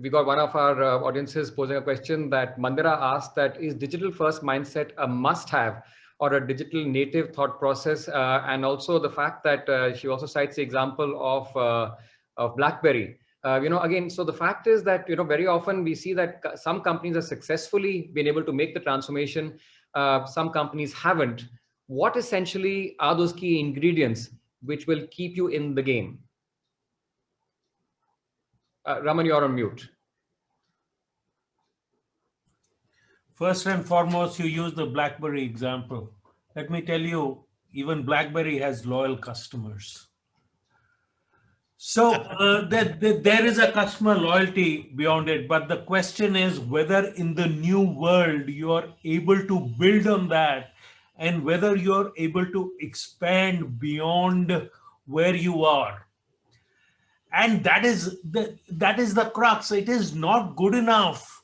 we got one of our audiences posing a question that Mandira asked, that is digital first mindset a must have or a digital native thought process? And also the fact that she also cites the example of BlackBerry. Again, so the fact is that, very often we see that some companies have successfully been able to make the transformation. Some companies haven't. What essentially are those key ingredients which will keep you in the game? Raman, you're on mute. First and foremost, you use the BlackBerry example. Let me tell you, even BlackBerry has loyal customers. So there is a customer loyalty beyond it, but the question is whether in the new world you are able to build on that, and whether you're able to expand beyond where you are. And that is the crux. It is not good enough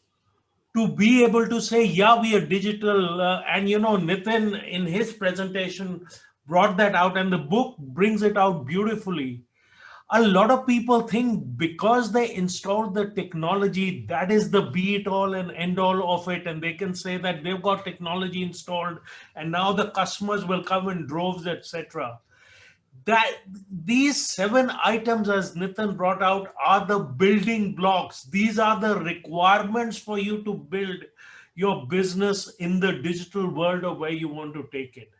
to be able to say, yeah, we are digital. And Nitin in his presentation brought that out, and the book brings it out beautifully. A lot of people think because they installed the technology, that is the be it all and end all of it. And they can say that they've got technology installed and now the customers will come in droves, etc. That these 7 items, as Nitin brought out, are the building blocks. These are the requirements for you to build your business in the digital world of where you want to take it.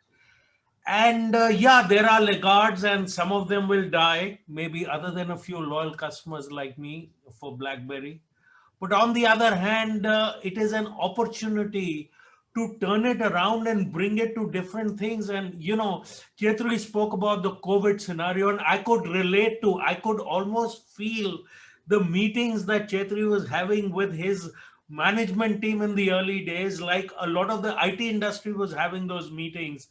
And yeah, there are laggards and some of them will die, maybe other than a few loyal customers like me for BlackBerry. But on the other hand, it is an opportunity to turn it around and bring it to different things. And, Chetri spoke about the COVID scenario, and I could almost feel the meetings that Chetri was having with his management team in the early days, like a lot of the IT industry was having those meetings.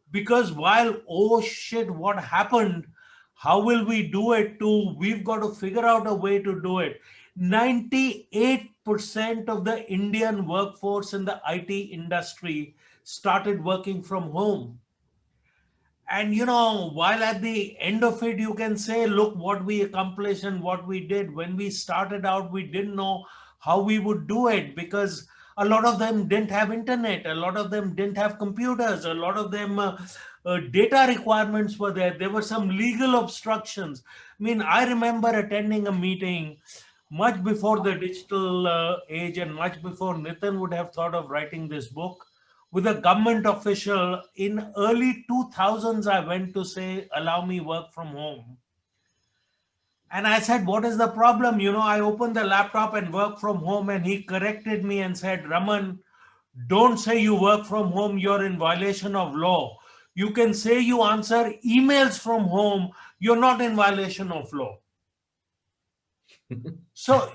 Because while, oh shit, what happened? How will we do it? We've got to figure out a way to do it. 98% of the Indian workforce in the IT industry started working from home. And, while at the end of it, you can say, look what we accomplished and what we did. When we started out, we didn't know how we would do it because a lot of them didn't have internet. A lot of them didn't have computers. A lot of them data requirements were there. There were some legal obstructions. I mean, I remember attending a meeting much before the digital age and much before Nitin would have thought of writing this book, with a government official in early 2000s. I went to say, allow me work from home. And I said, what is the problem? I opened the laptop and work from home, and he corrected me and said, Raman, don't say you work from home. You're in violation of law. You can say you answer emails from home. You're not in violation of law. So,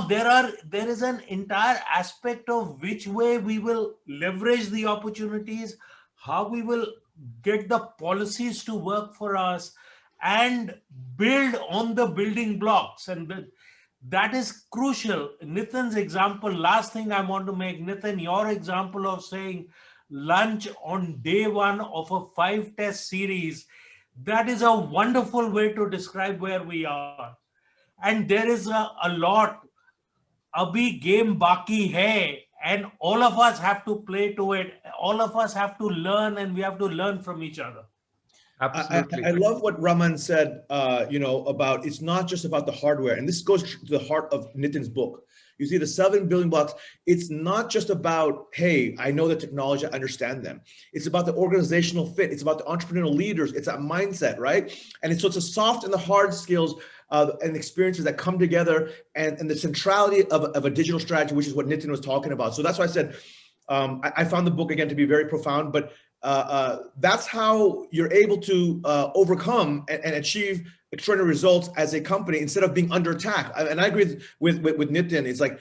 there is an entire aspect of which way we will leverage the opportunities, how we will get the policies to work for us, and build on the building blocks. And that is crucial. Nitin's example, last thing I want to make, Nitin, your example of saying lunch on day one of a 5-test series, that is a wonderful way to describe where we are. And there is a lot. Abhi game baki hai, and all of us have to play to it. All of us have to learn, and we have to learn from each other. Absolutely. I love what Raman said, about it's not just about the hardware. And this goes to the heart of Nitin's book. You see the 7 building blocks. It's not just about, hey, I know the technology, I understand them. It's about the organizational fit. It's about the entrepreneurial leaders. It's that mindset, right? And it's the soft and the hard skills and experiences that come together, and the centrality of a digital strategy, which is what Nitin was talking about. So that's why I said, I found the book again to be very profound, but that's how you're able to overcome and achieve extraordinary results as a company instead of being under attack. And I agree with Nitin. It's like,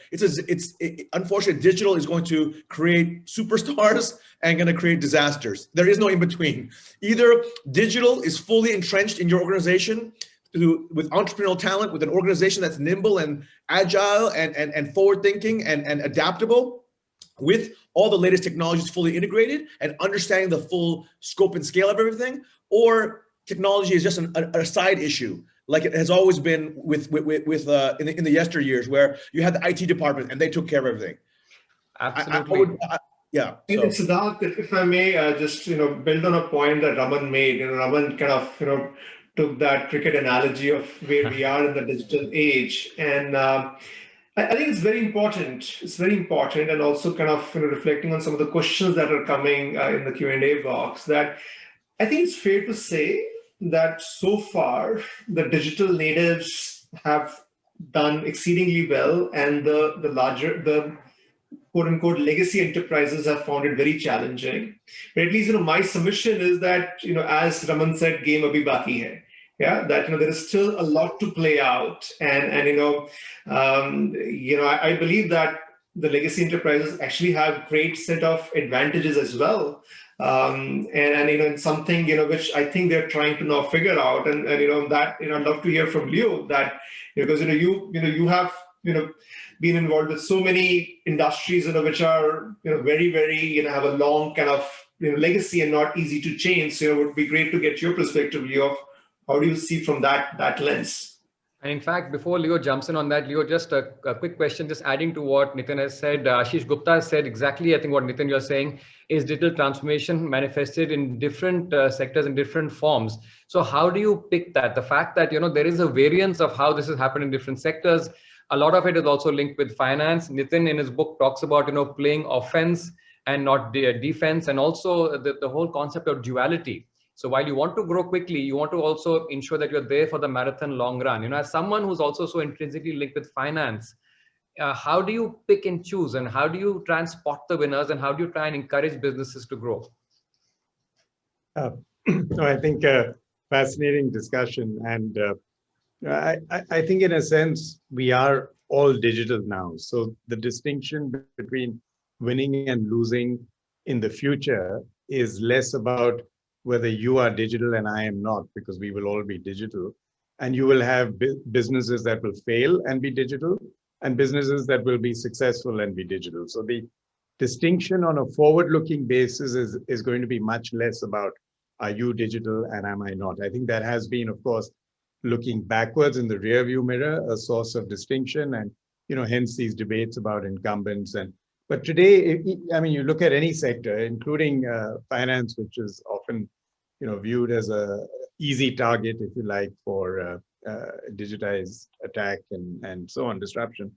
unfortunately, digital is going to create superstars and going to create disasters. There is no in between. Either digital is fully entrenched in your organization with entrepreneurial talent, with an organization that's nimble and agile and forward thinking and adaptable, with all the latest technologies fully integrated and understanding the full scope and scale of everything, or technology is just a side issue, like it has always been in the yesteryears, where you had the IT department and they took care of everything. Absolutely. Yeah. So. Siddharth, if I may just build on a point that Raman made. Raman kind of took that cricket analogy of where we are in the digital age, and I think it's very important. It's very important, and also kind of reflecting on some of the questions that are coming in the Q&A box. That I think it's fair to say that so far the digital natives have done exceedingly well, and the quote unquote legacy enterprises have found it very challenging. But at least my submission is that as Raman said, game abhi baki hai. Yeah, that there is still a lot to play out, and I believe that the legacy enterprises actually have great set of advantages as well, and something which I think they're trying to now figure out, and that I'd love to hear from Leo that because you have been involved with so many industries which are very very have a long kind of legacy and not easy to change. So it would be great to get your perspective, Leo, of how do you see from that lens? And in fact, before Leo jumps in on that, Leo, just a quick question, just adding to what Nitin has said. Ashish Gupta has said exactly, I think what Nitin you're saying is digital transformation manifested in different sectors in different forms. So how do you pick that? The fact that, there is a variance of how this has happened in different sectors. A lot of it is also linked with finance. Nitin in his book talks about, playing offense and not defense, and also the whole concept of duality. So while you want to grow quickly, you want to also ensure that you're there for the marathon long run. As someone who's also so intrinsically linked with finance, how do you pick and choose, and how do you try and spot the winners, and how do you try and encourage businesses to grow? I think fascinating discussion. And I think in a sense, we are all digital now. So the distinction between winning and losing in the future is less about whether you are digital and I am not, because we will all be digital. And you will have businesses that will fail and be digital, and businesses that will be successful and be digital. So the distinction on a forward-looking basis is going to be much less about, are you digital and am I not? I think that has been, of course, looking backwards in the rearview mirror, a source of distinction, and hence these debates about incumbents. But today, you look at any sector, including finance, which is often viewed as a easy target, if you like, for digitized attack and so on, disruption.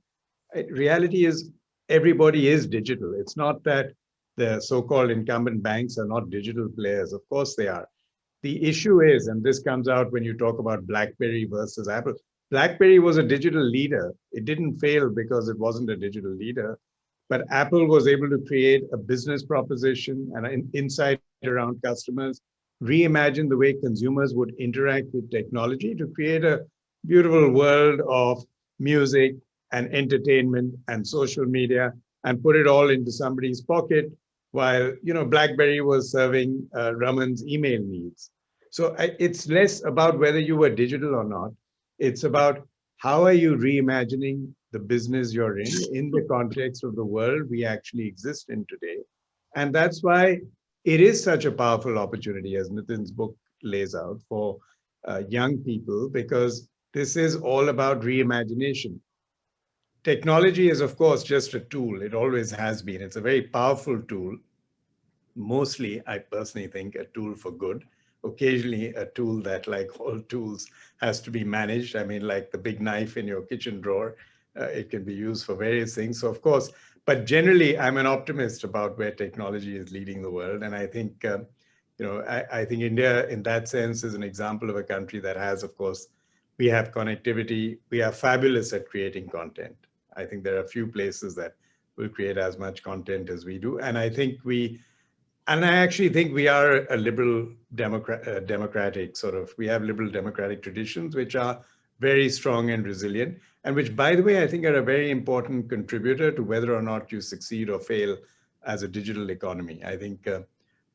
Reality is everybody is digital. It's not that the so-called incumbent banks are not digital players. Of course they are. The issue is, and this comes out when you talk about BlackBerry versus Apple. BlackBerry was a digital leader. It didn't fail because it wasn't a digital leader. But Apple was able to create a business proposition and an insight around customers, reimagine the way consumers would interact with technology to create a beautiful world of music and entertainment and social media and put it all into somebody's pocket while, BlackBerry was serving Raman's email needs. So it's less about whether you were digital or not. It's about how are you reimagining the business you're in the context of the world we actually exist in today. And that's why it is such a powerful opportunity, as Nitin's book lays out, for young people, because this is all about reimagination. Technology is, of course, just a tool. It always has been. It's a very powerful tool. Mostly, I personally think, a tool for good. Occasionally, a tool that, like all tools, has to be managed. I mean, like the big knife in your kitchen drawer, it can be used for various things. So, of course, but generally, I'm an optimist about where technology is leading the world. And I think, I think India, in that sense, is an example of a country that has, of course, we have connectivity. We are fabulous at creating content. I think there are a few places that will create as much content as we do. And I actually think we are a liberal democratic sort of, we have liberal democratic traditions, which are very strong and resilient, and which, by the way, I think are a very important contributor to whether or not you succeed or fail as a digital economy. I think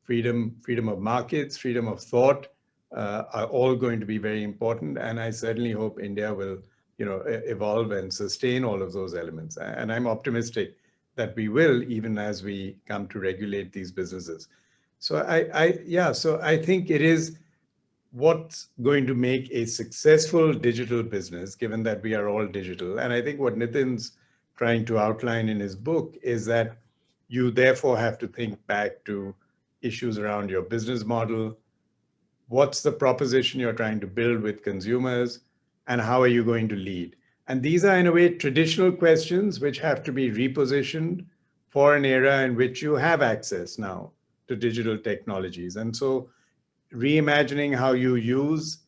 freedom of markets, freedom of thought are all going to be very important. And I certainly hope India will, evolve and sustain all of those elements. And I'm optimistic that we will, even as we come to regulate these businesses. So I think it is what's going to make a successful digital business, given that we are all digital. And I think what Nitin's trying to outline in his book is that you therefore have to think back to issues around your business model. What's the proposition you're trying to build with consumers, and how are you going to lead? And these are, in a way, traditional questions which have to be repositioned for an era in which you have access now to digital technologies. And so reimagining how you use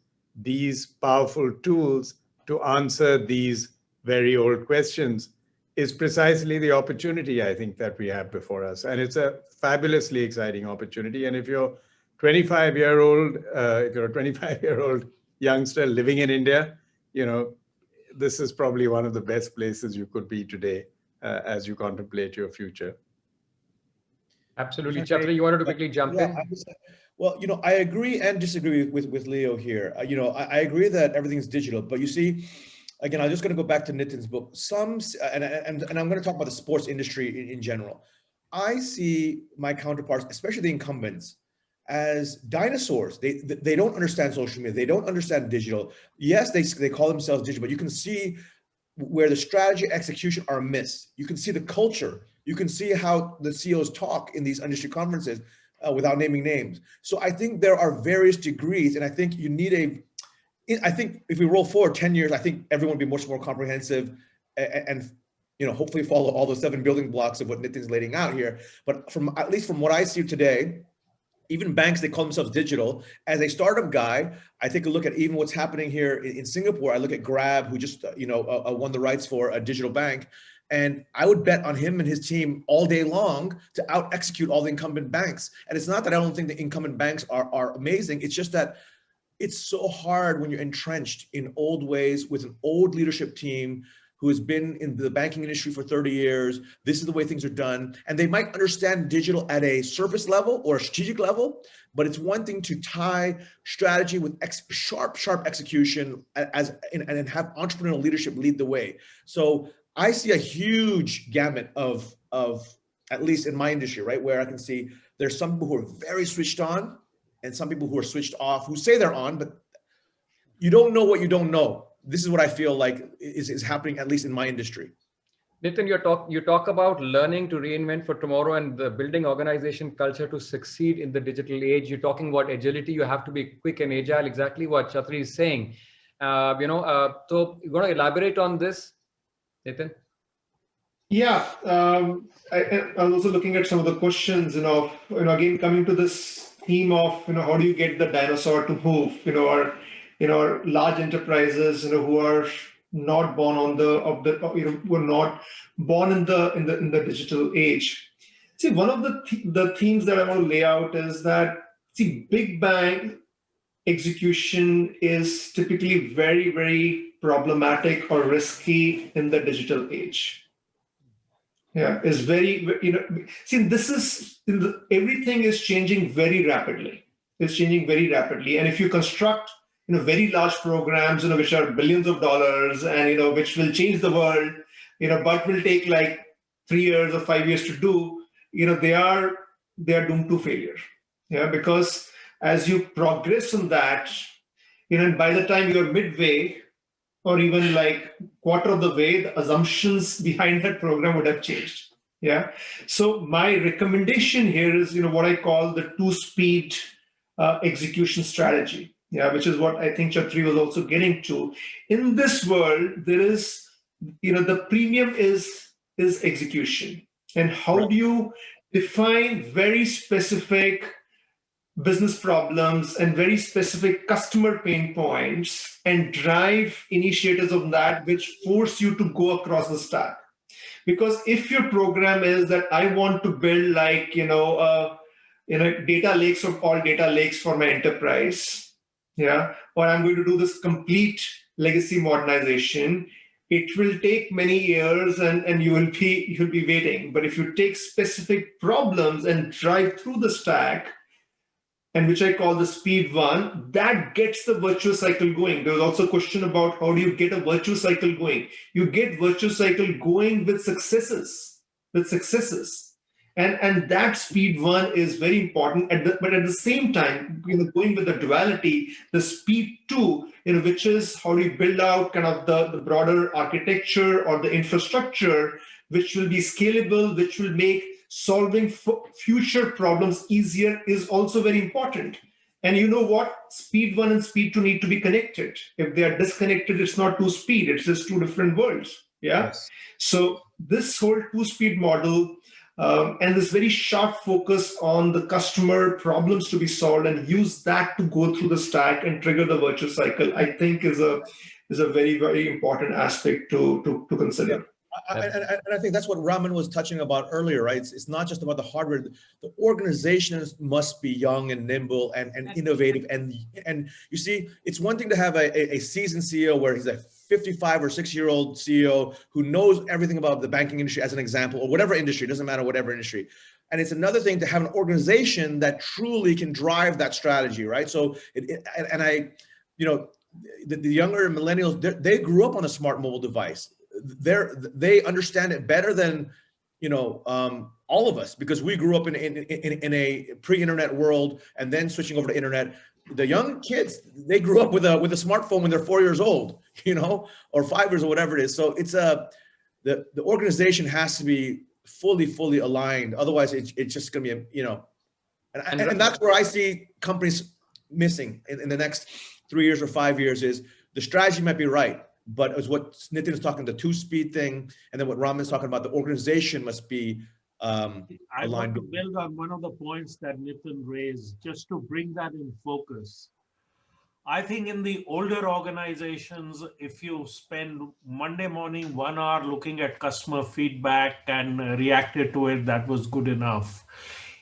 these powerful tools to answer these very old questions is precisely the opportunity, I think, that we have before us. And it's a fabulously exciting opportunity. And if you're 25-year-old, if you're a 25-year-old youngster living in India, this is probably one of the best places you could be today as you contemplate your future. Absolutely. Chatri, you wanted to quickly jump in? Well, I agree and disagree with Leo here. I agree that everything's digital, but you see, again, I'm just going to go back to Nitin's book. And I'm going to talk about the sports industry in general. I see my counterparts, especially the incumbents, as dinosaurs. They don't understand social media. They don't understand digital. Yes, they call themselves digital, but you can see where the strategy and execution are amiss. You can see the culture. You can see how the CEOs talk in these industry conferences without naming names. So I think there are various degrees, and I think you need I think if we roll forward 10 years, I think everyone will be much more comprehensive and hopefully follow all those 7 building blocks of what Nitin's laying out here. But at least from what I see today, even banks, they call themselves digital. As a startup guy, I take a look at even what's happening here in Singapore. I look at Grab, who just won the rights for a digital bank. And I would bet on him and his team all day long to out execute all the incumbent banks. And it's not that I don't think the incumbent banks are amazing. It's just that it's so hard when you're entrenched in old ways with an old leadership team who has been in the banking industry for 30 years. This is the way things are done. And they might understand digital at a surface level or a strategic level, but it's one thing to tie strategy with sharp execution and have entrepreneurial leadership lead the way. So I see a huge gamut of at least in my industry, right? Where I can see there's some people who are very switched on and some people who are switched off, who say they're on, but you don't know what you don't know. This is what I feel like is happening, at least in my industry. Nitin, you talk about learning to reinvent for tomorrow and the building organization culture to succeed in the digital age. You're talking about agility. You have to be quick and agile, exactly what Chatri is saying. So you're going to elaborate on this, Nitin? Yeah, I'm also looking at some of the questions, again, coming to this theme of, how do you get the dinosaur to move, or large enterprises, who are not born who are not born in the digital age. See, one of the themes that I want to lay out is that, big bang execution is typically very, very problematic or risky in the digital age. Yeah, is very, see, this is, everything is changing very rapidly. It's changing very rapidly. And if you construct, very large programs, which are billions of dollars and, which will change the world, but will take like 3 years or 5 years to do, they are doomed to failure. Yeah, because as you progress on that, and by the time you're midway, or even like quarter of the way, the assumptions behind that program would have changed. Yeah. So my recommendation here is, what I call the two-speed execution strategy. Yeah, which is what I think Chatri was also getting to. In this world, there is, the premium is execution. And how do you define very specific business problems and very specific customer pain points and drive initiatives of that which force you to go across the stack? Because if your program is that I want to build like, data lakes of all data lakes for my enterprise, yeah, or I'm going to do this complete legacy modernization, it will take many years and you'll be waiting. But if you take specific problems and drive through the stack, and which I call the speed one, that gets the virtuous cycle going. There was also a question about how do you get a virtuous cycle going? You get virtuous cycle going with successes. And that speed one is very important. But at the same time, going with the duality, the speed two, which is how do you build out kind of the broader architecture or the infrastructure, which will be scalable, which will make solving future problems easier, is also very important. And you know what? Speed one and speed two need to be connected. If they are disconnected, it's not two speed, it's just two different worlds. Yeah. Yes. So this whole two-speed model and this very sharp focus on the customer problems to be solved and use that to go through the stack and trigger the virtuous cycle, I think is a very, very important aspect to consider. Yeah. And I think that's what Raman was touching about earlier, right? It's not just about the hardware. The organizations must be young and nimble and innovative. And you see, it's one thing to have a seasoned CEO where he's a 55 or 60-year-old CEO who knows everything about the banking industry, as an example, or whatever industry, doesn't matter, whatever industry. And it's another thing to have an organization that truly can drive that strategy, right? So, the younger millennials, they grew up on a smart mobile device. They understand it better than all of us, because we grew up in a pre-internet world and then switching over to internet. The young kids, they grew up with a smartphone when they're 4 years old, or 5 years or whatever it is. So it's the organization has to be fully aligned. Otherwise, it's just going to be and that's where I see companies missing in the next 3 years or 5 years. Is the strategy might be right, but as what Nitin is talking, the two-speed thing, and then what Raman is talking about, the organization must be I want to build on one of the points that Nitin raised, just to bring that in focus. I think in the older organizations, if you spend Monday morning 1 hour looking at customer feedback and reacted to it, that was good enough.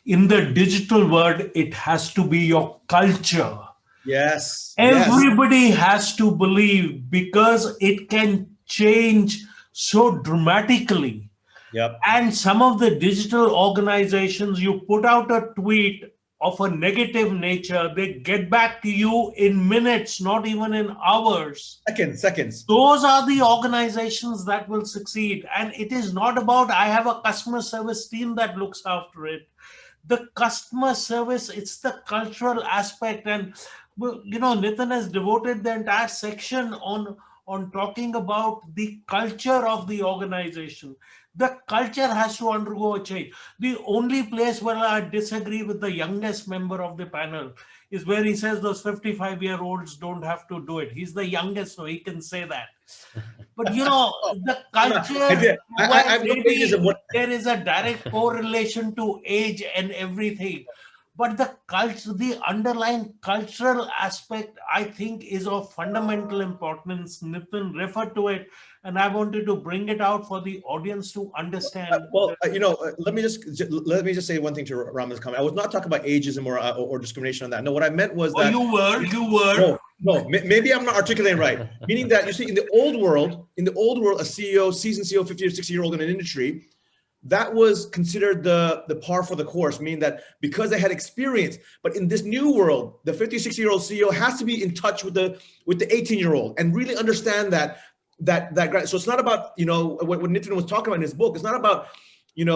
In the digital world, it has to be your culture. Yes. Everybody has to believe, because it can change so dramatically. Yep. And some of the digital organizations, you put out a tweet of a negative nature, they get back to you in minutes, not even in hours. Seconds. Those are the organizations that will succeed. And it is not about, I have a customer service team that looks after it. The customer service, it's the cultural aspect. And Nitin has devoted the entire section on talking about the culture of the organization. The culture has to undergo a change. The only place where I disagree with the youngest member of the panel is where he says those 55-year-olds don't have to do it. He's the youngest, so he can say that. But the culture, there is a direct correlation to age and everything. but the underlying cultural aspect, I think, is of fundamental importance. Nitin referred to it, and I wanted to bring it out for the audience to understand. Let me just say one thing to Raman's comment. I was not talking about ageism or discrimination on that. No, what I meant was that you were. No, maybe I'm not articulating right. Meaning that, you see, in the old world, a CEO, seasoned CEO, 50 or 60-year-old in an industry, that was considered the par for the course, meaning that because they had experience. But in this new world, the 50, 60-year-old CEO has to be in touch with the 18-year-old and really understand that. So it's not about, what Nitin was talking about in his book. It's not about, in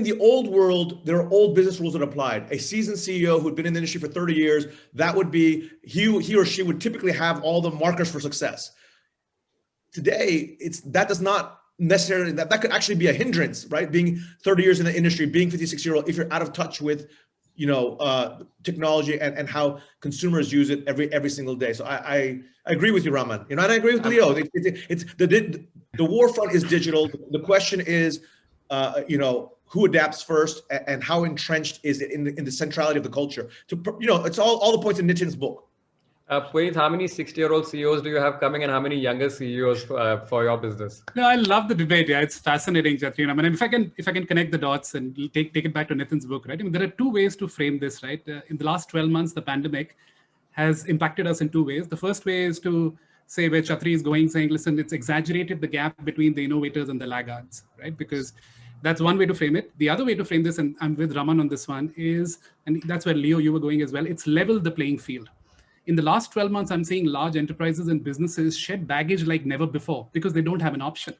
the old world, there are old business rules that applied. A seasoned CEO who'd been in the industry for 30 years, that would be, he or she would typically have all the markers for success. Today, that does not necessarily, that could actually be a hindrance, right? Being 30 years in the industry, being 56-year-old, if you're out of touch with, technology and how consumers use it every single day. So I agree with you, Raman. And I agree with Leo. It's the war front is digital. The question is, who adapts first and how entrenched is it in the centrality of the culture? It's all the points in Nitin's book. Puneet, how many 60-year-old CEOs do you have coming and how many younger CEOs for your business? No, I love the debate. Yeah, it's fascinating, Jatri. I mean, if I can connect the dots and take it back to Nitin's book, right? I mean, there are two ways to frame this, right? In the last 12 months, the pandemic has impacted us in two ways. The first way is to say where Chatri is going, saying, listen, it's exaggerated the gap between the innovators and the laggards, right? Because that's one way to frame it. The other way to frame this, and I'm with Raman on this one, is, and that's where Leo, you were going as well, it's leveled the playing field. In the last 12 months, I'm seeing large enterprises and businesses shed baggage like never before because they don't have an option,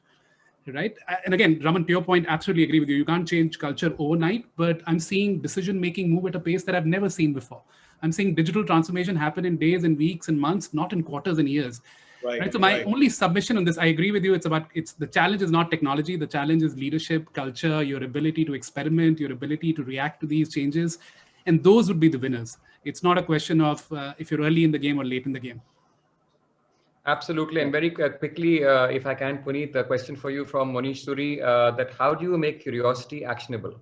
right? And again, Raman, to your point, absolutely agree with you. You can't change culture overnight, but I'm seeing decision-making move at a pace that I've never seen before. I'm seeing digital transformation happen in days and weeks and months, not in quarters and years. Right. So my only submission on this, I agree with you. It's the challenge is not technology. The challenge is leadership, culture, your ability to experiment, your ability to react to these changes. And those would be the winners. It's not a question of if you're early in the game or late in the game. Absolutely. And very quickly, if I can, Puneet, a question for you from Monish Suri, that how do you make curiosity actionable?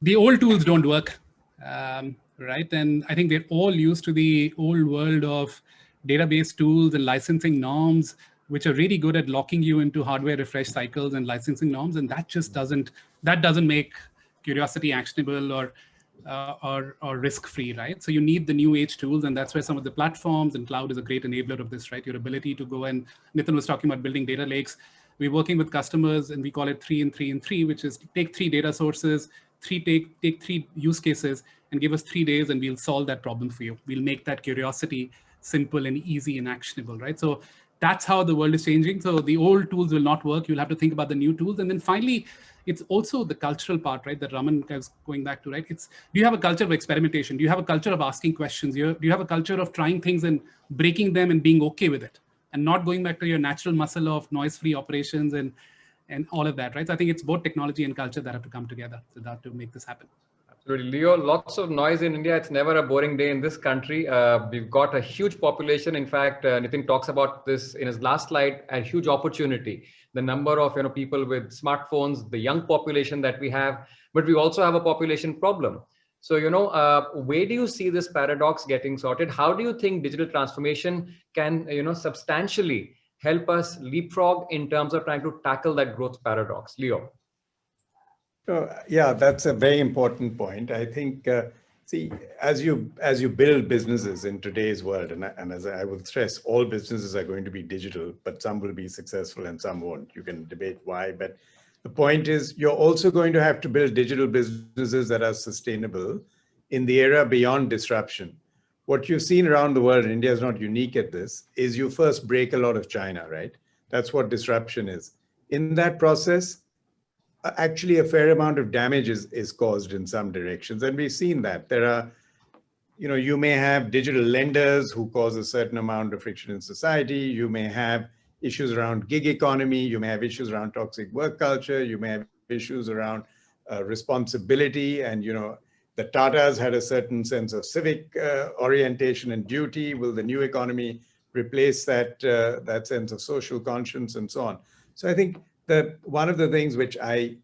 The old tools don't work, right? And I think they're all used to the old world of database tools and licensing norms, which are really good at locking you into hardware refresh cycles and licensing norms. And that just doesn't make curiosity actionable or risk-free, right? So you need the new age tools, and that's where some of the platforms and cloud is a great enabler of this, right? Your ability to go, and Nitin was talking about building data lakes. We're working with customers, and we call it 3 in 3 in 3, which is take 3 data sources, take 3 use cases, and give us 3 days, and we'll solve that problem for you. We'll make that curiosity simple and easy and actionable, right? So that's how the world is changing. So the old tools will not work. You'll have to think about the new tools. And then finally, it's also the cultural part, right, that Raman is going back to, right? Do you have a culture of experimentation? Do you have a culture of asking questions? Do you have a culture of trying things and breaking them and being okay with it and not going back to your natural muscle of noise-free operations and all of that, right? So I think it's both technology and culture that have to come together to make this happen. Absolutely. Leo, lots of noise in India. It's never a boring day in this country. We've got a huge population. In fact, Nitin talks about this in his last slide, a huge opportunity. The number of people with smartphones, the young population that we have, but we also have a population problem. So, where do you see this paradox getting sorted? How do you think digital transformation can, substantially help us leapfrog in terms of trying to tackle that growth paradox? Leo. Yeah, that's a very important point. I think, see, as you build businesses in today's world, and as I will stress, all businesses are going to be digital, but some will be successful and some won't. You can debate why, but the point is you're also going to have to build digital businesses that are sustainable in the era beyond disruption. What you've seen around the world, and India is not unique at this, is you first break a lot of China, right? That's what disruption is. In that process, actually a fair amount of damage is caused in some directions. And we've seen that. There are, you may have digital lenders who cause a certain amount of friction in society. You may have issues around gig economy. You may have issues around toxic work culture. You may have issues around responsibility. And, the Tatas had a certain sense of civic orientation and duty. Will the new economy replace that sense of social conscience and so on? So I think one of the things which I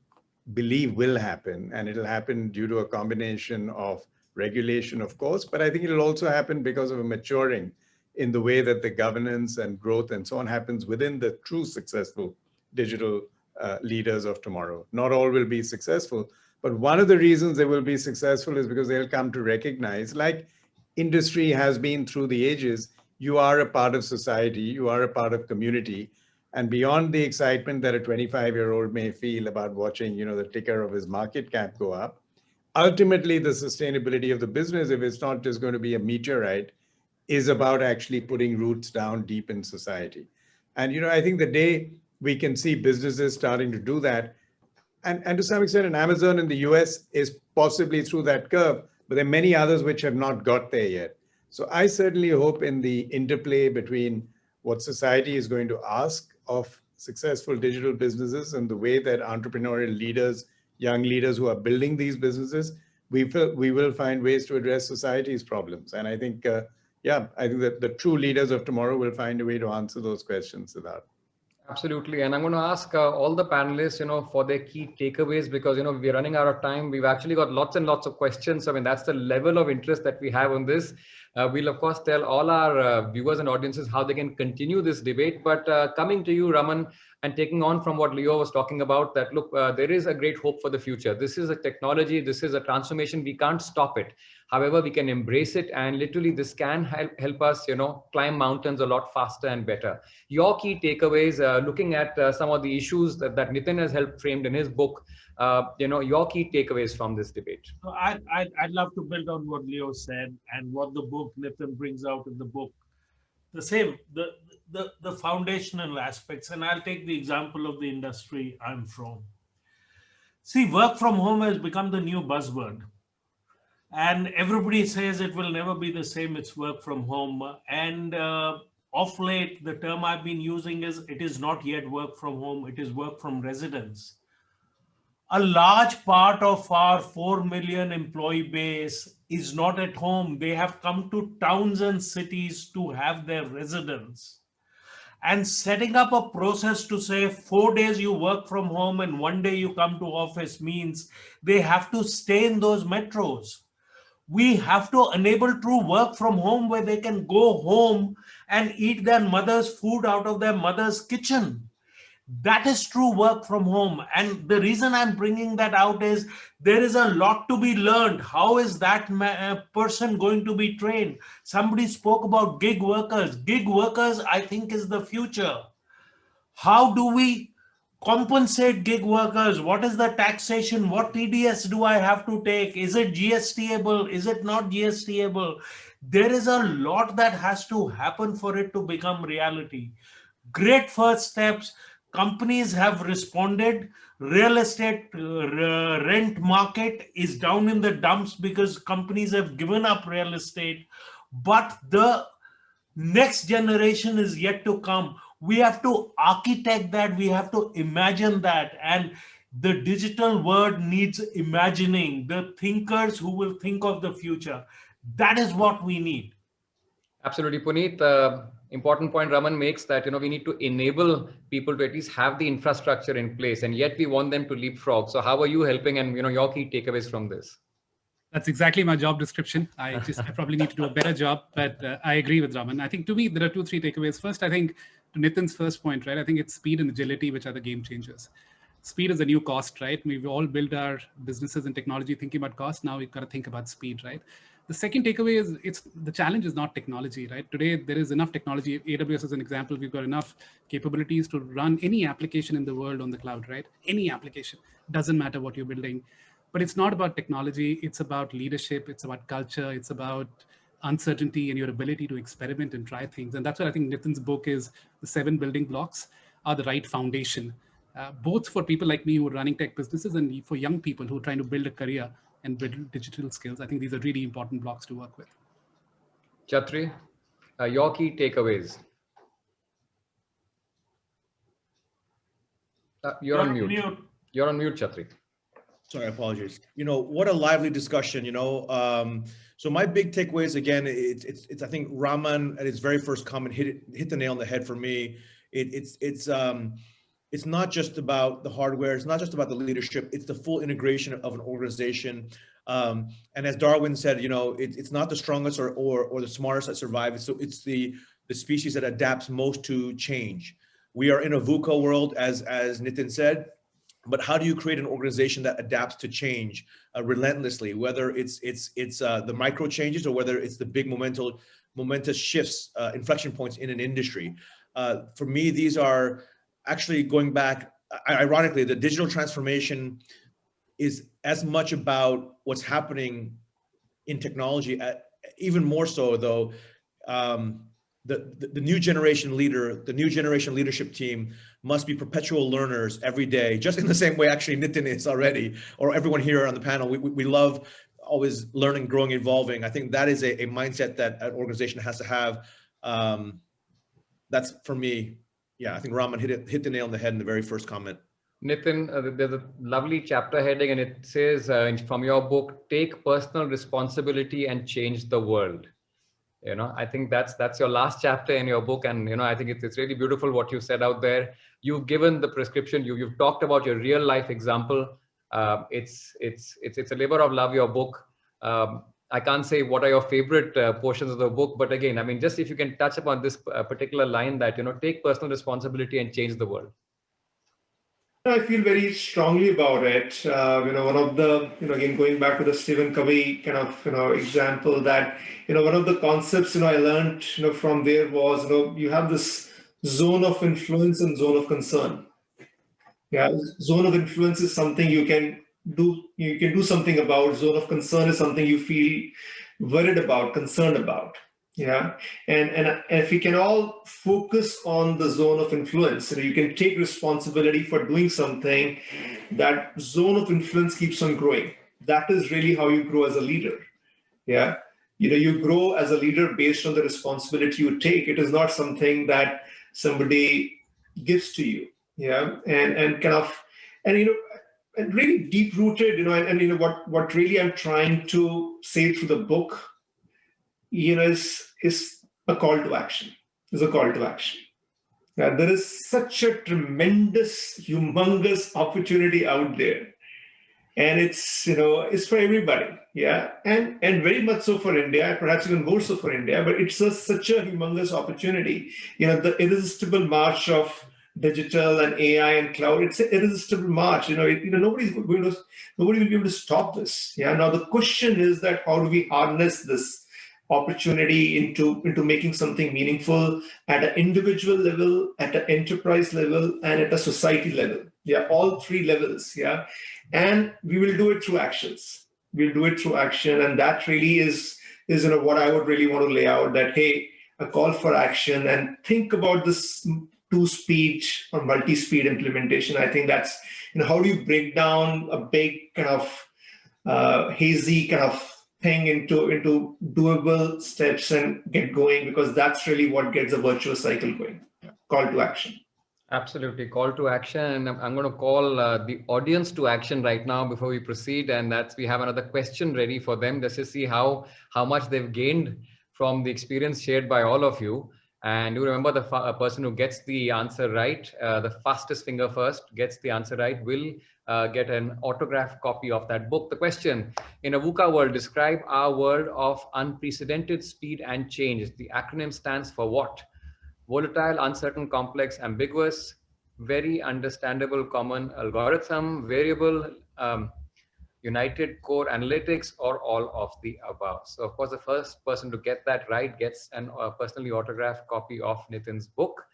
believe will happen, and it'll happen due to a combination of regulation, of course, but I think it'll also happen because of a maturing in the way that the governance and growth and so on happens within the true successful digital leaders of tomorrow. Not all will be successful, but one of the reasons they will be successful is because they'll come to recognize, like industry has been through the ages, you are a part of society, you are a part of community. And beyond the excitement that a 25-year-old may feel about watching, the ticker of his market cap go up, ultimately the sustainability of the business, if it's not just going to be a meteorite, is about actually putting roots down deep in society. And, I think the day we can see businesses starting to do that, and to some extent, Amazon in the US is possibly through that curve, but there are many others which have not got there yet. So I certainly hope in the interplay between what society is going to ask of successful digital businesses and the way that entrepreneurial leaders, young leaders who are building these businesses, we will find ways to address society's problems. And I think, I think that the true leaders of tomorrow will find a way to answer those questions, Siddharth. Absolutely. And I'm going to ask all the panelists, for their key takeaways, because, we're running out of time. We've actually got lots and lots of questions. I mean, that's the level of interest that we have on this. We'll, of course, tell all our viewers and audiences how they can continue this debate. But coming to you, Raman, and taking on from what Leo was talking about, that look, there is a great hope for the future. This is a technology, this is a transformation. We can't stop it. However, we can embrace it, and literally this can help us, climb mountains a lot faster and better. Your key takeaways, looking at some of the issues that Nitin has helped framed in his book, your key takeaways from this debate. So I'd love to build on what Leo said and what the book Nitin brings out in the book. The same, the foundational aspects, and I'll take the example of the industry I'm from. See, work from home has become the new buzzword. And everybody says it will never be the same, it's work from home. And of late, the term I've been using is, it is not yet work from home, it is work from residence. A large part of our 4 million employee base is not at home. They have come to towns and cities to have their residence. And setting up a process to say 4 days you work from home and 1 day you come to office means they have to stay in those metros. We have to enable true work from home where they can go home and eat their mother's food out of their mother's kitchen. That is true work from home. And the reason I'm bringing that out is there is a lot to be learned. How is that person going to be trained? Somebody spoke about gig workers. Gig workers, I think, is the future. How do we compensate gig workers? What is the taxation? What TDS do I have to take? Is it GST-able? Is it not GST-able? There is a lot that has to happen for it to become reality. Great first steps. Companies have responded. Real estate rent market is down in the dumps because companies have given up real estate. But the next generation is yet to come. We have to architect that. We have to imagine that. And the digital world needs imagining. The thinkers who will think of the future. That is what we need. Absolutely, Puneet. Important point Raman makes that, we need to enable people to at least have the infrastructure in place, and yet we want them to leapfrog. So how are you helping, and, your key takeaways from this? That's exactly my job description. I probably need to do a better job, but I agree with Raman. I think to me, there are 2-3 takeaways. First, I think to Nitin's first point, right? I think it's speed and agility, which are the game changers. Speed is a new cost, right? We've all built our businesses and technology thinking about cost. Now we've got to think about speed, right? The second takeaway is the challenge is not technology, right? Today, there is enough technology. AWS is an example. We've got enough capabilities to run any application in the world on the cloud, right? Any application, doesn't matter what you're building. But it's not about technology. It's about leadership. It's about culture. It's about uncertainty and your ability to experiment and try things. And that's what I think Nitin's book is. The 7 building blocks are the right foundation, both for people like me who are running tech businesses and for young people who are trying to build a career and build digital skills. I think these are really important blocks to work with. Chatri, your key takeaways. You're on mute. You're on mute, Chatri. Sorry, apologies. What a lively discussion, So my big takeaways, again, it's I think Raman at his very first comment hit the nail on the head for me. It's it's not just about the hardware, it's not just about the leadership, it's the full integration of an organization. And as Darwin said, you know, it's not the strongest or the smartest that survive. So it's the species that adapts most to change. We are in a VUCA world, as Nitin said, but how do you create an organization that adapts to change relentlessly, whether it's the micro changes or whether it's the big momentous shifts, inflection points in an industry? For me, these are actually going back, ironically, the digital transformation is as much about what's happening in technology, even more so though, the new generation leader, the new generation leadership team must be perpetual learners every day, just in the same way actually Nitin is already, or everyone here on the panel. We love always learning, growing, evolving. I think that is a mindset that an organization has to have. That's for me. Yeah, I think Raman hit the nail on the head in the very first comment. Nitin, there's a lovely chapter heading and it says from your book, take personal responsibility and change the world. You know, I think that's your last chapter in your book. And, you know, I think it's really beautiful what you said out there. You've given the prescription, you've talked about your real life example. It's a labor of love, your book. I can't say what are your favorite portions of the book, but again, I mean, just if you can touch upon this particular line that, you know, take personal responsibility and change the world. I feel very strongly about it. You know, one of the, you know, again, going back to the Stephen Covey kind of, you know, example that, you know, one of the concepts, you know, I learned, you know, from there was, you know, you have this zone of influence and zone of concern. Yeah. Zone of influence is something you can do something about. Zone of concern is something you feel worried about, concerned about. Yeah, and if we can all focus on the zone of influence, you know, you can take responsibility for doing something, that zone of influence keeps on growing. That is really how you grow as a leader. Yeah, you know, you grow as a leader based on the responsibility you take. It is not something that somebody gives to you. Yeah, and kind of, and, you know, and really deep rooted, you know, and you know what really I'm trying to say through the book, you know, is a call to action. Is a call to action. Now, there is such a tremendous, humongous opportunity out there, and it's, you know, it's for everybody. Yeah, and very much so for India, perhaps even more so for India. But it's such a humongous opportunity. You know, the irresistible march of digital and AI and cloud. It's an irresistible march. You know, nobody will be able to stop this. Yeah. Now the question is that how do we harness this opportunity into making something meaningful at an individual level, at an enterprise level, and at a society level. Yeah, all three levels. Yeah, and we will do it through actions. We'll do it through action, and that really is you know what I would really want to lay out. That hey, a call for action, and think about this two-speed or multi-speed implementation. I think that's, you know, how do you break down a big kind of hazy kind of thing into doable steps and get going, because that's really what gets a virtuous cycle going. Call to action. Absolutely, call to action. And I'm going to call the audience to action right now before we proceed. And we have another question ready for them, just to see how much they've gained from the experience shared by all of you. And you remember the person who gets the answer right, the fastest finger first gets the answer right, will get an autographed copy of that book. The question: in a VUCA world, describe our world of unprecedented speed and change. The acronym stands for what? Volatile, uncertain, complex, ambiguous, very understandable, common algorithm, variable, united core analytics, or all of the above. So of course, the first person to get that right gets a personally autographed copy of Nitin's book.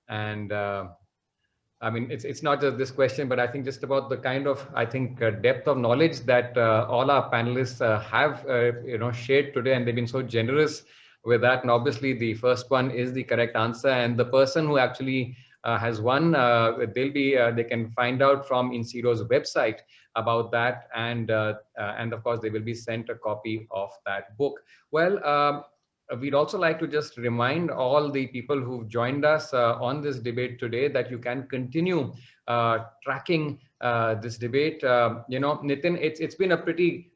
And I mean, it's not just this question, but I think just about the kind of, I think, depth of knowledge that all our panelists have, you know, shared today, and they've been so generous with that. And obviously the first one is the correct answer, and the person who actually has won, they can find out from Inseedo's website about that, and of course they will be sent a copy of that book. Well, we'd also like to just remind all the people who've joined us on this debate today that you can continue tracking this debate. You know, Nitin, it's been a pretty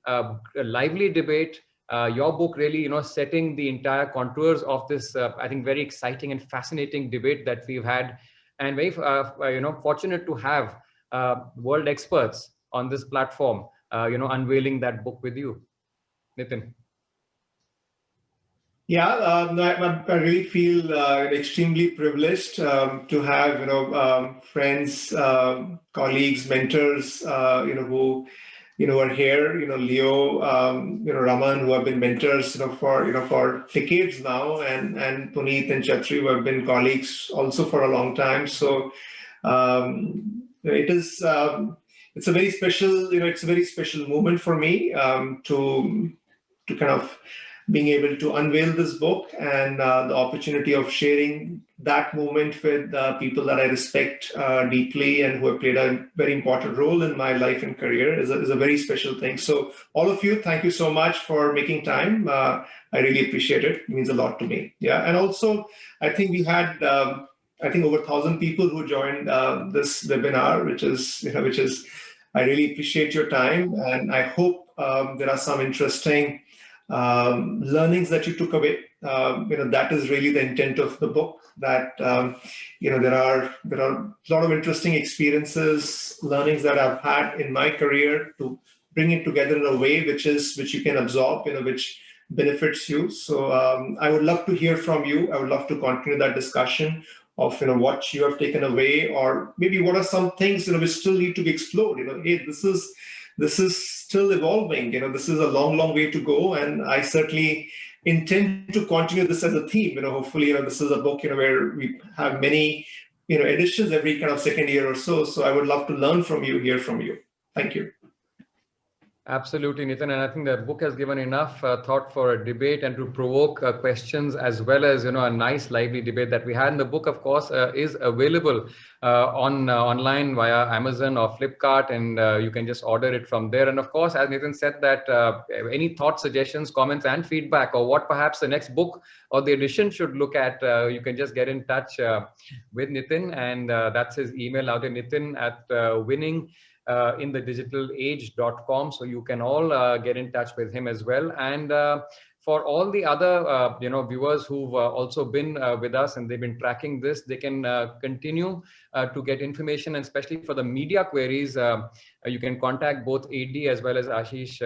lively debate. Your book really, you know, setting the entire contours of this, I think, very exciting and fascinating debate that we've had. and very fortunate to have world experts on this platform, unveiling that book with you. Nitin. Yeah, I really feel extremely privileged to have friends, colleagues, mentors, who are here. Leo, Raman, who have been mentors, for decades now, and Puneet and Chatri, who have been colleagues also for a long time. So it's a very special moment for me to kind of being able to unveil this book, and the opportunity of sharing that moment with people that I respect deeply and who have played a very important role in my life and career is a very special thing. So all of you, thank you so much for making time. I really appreciate it. It means a lot to me. Yeah, and also I think we had over 1,000 people who joined this webinar, which is I really appreciate your time, and I hope there are some interesting learnings that you took away. That is really the intent of the book, that there are a lot of interesting experiences, learnings that I've had in my career, to bring it together in a way which you can absorb, which benefits you. So I would love to hear from you. I would love to continue that discussion of what you have taken away, or maybe what are some things which still need to be explored. Hey, this is still evolving. This is a long way to go, and I certainly intend to continue this as a theme. Hopefully, this is a book where we have many editions every kind of second year or so. So I would love to learn from you, hear from you. Thank you. Absolutely, Nitin. And I think the book has given enough thought for a debate and to provoke questions, as well as, a nice lively debate that we had. And the book, of course, is available online via Amazon or Flipkart, and you can just order it from there. And of course, as Nitin said, that any thoughts, suggestions, comments, and feedback, or what perhaps the next book or the edition should look at, you can just get in touch with Nitin, and that's his email out there, Nitin at winningInTheDigitalAge.com. So you can all get in touch with him as well. And for all the other viewers who've also been with us and they've been tracking this, they can continue to get information, and especially for the media queries, you can contact both AD as well as Ashish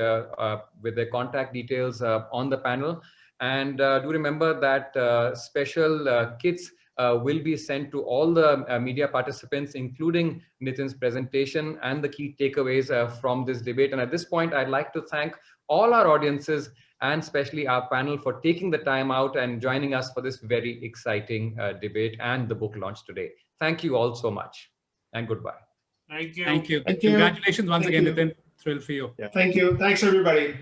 with their contact details on the panel. And do remember that special kits will be sent to all the media participants, including Nitin's presentation and the key takeaways from this debate. And at this point, I'd like to thank all our audiences, and especially our panel, for taking the time out and joining us for this very exciting debate and the book launch today. Thank you all so much, and goodbye. Thank you. Thank you. Thank you. Congratulations once Thank again, you. Nitin. Thrilled for you. Thank you. Thanks, everybody.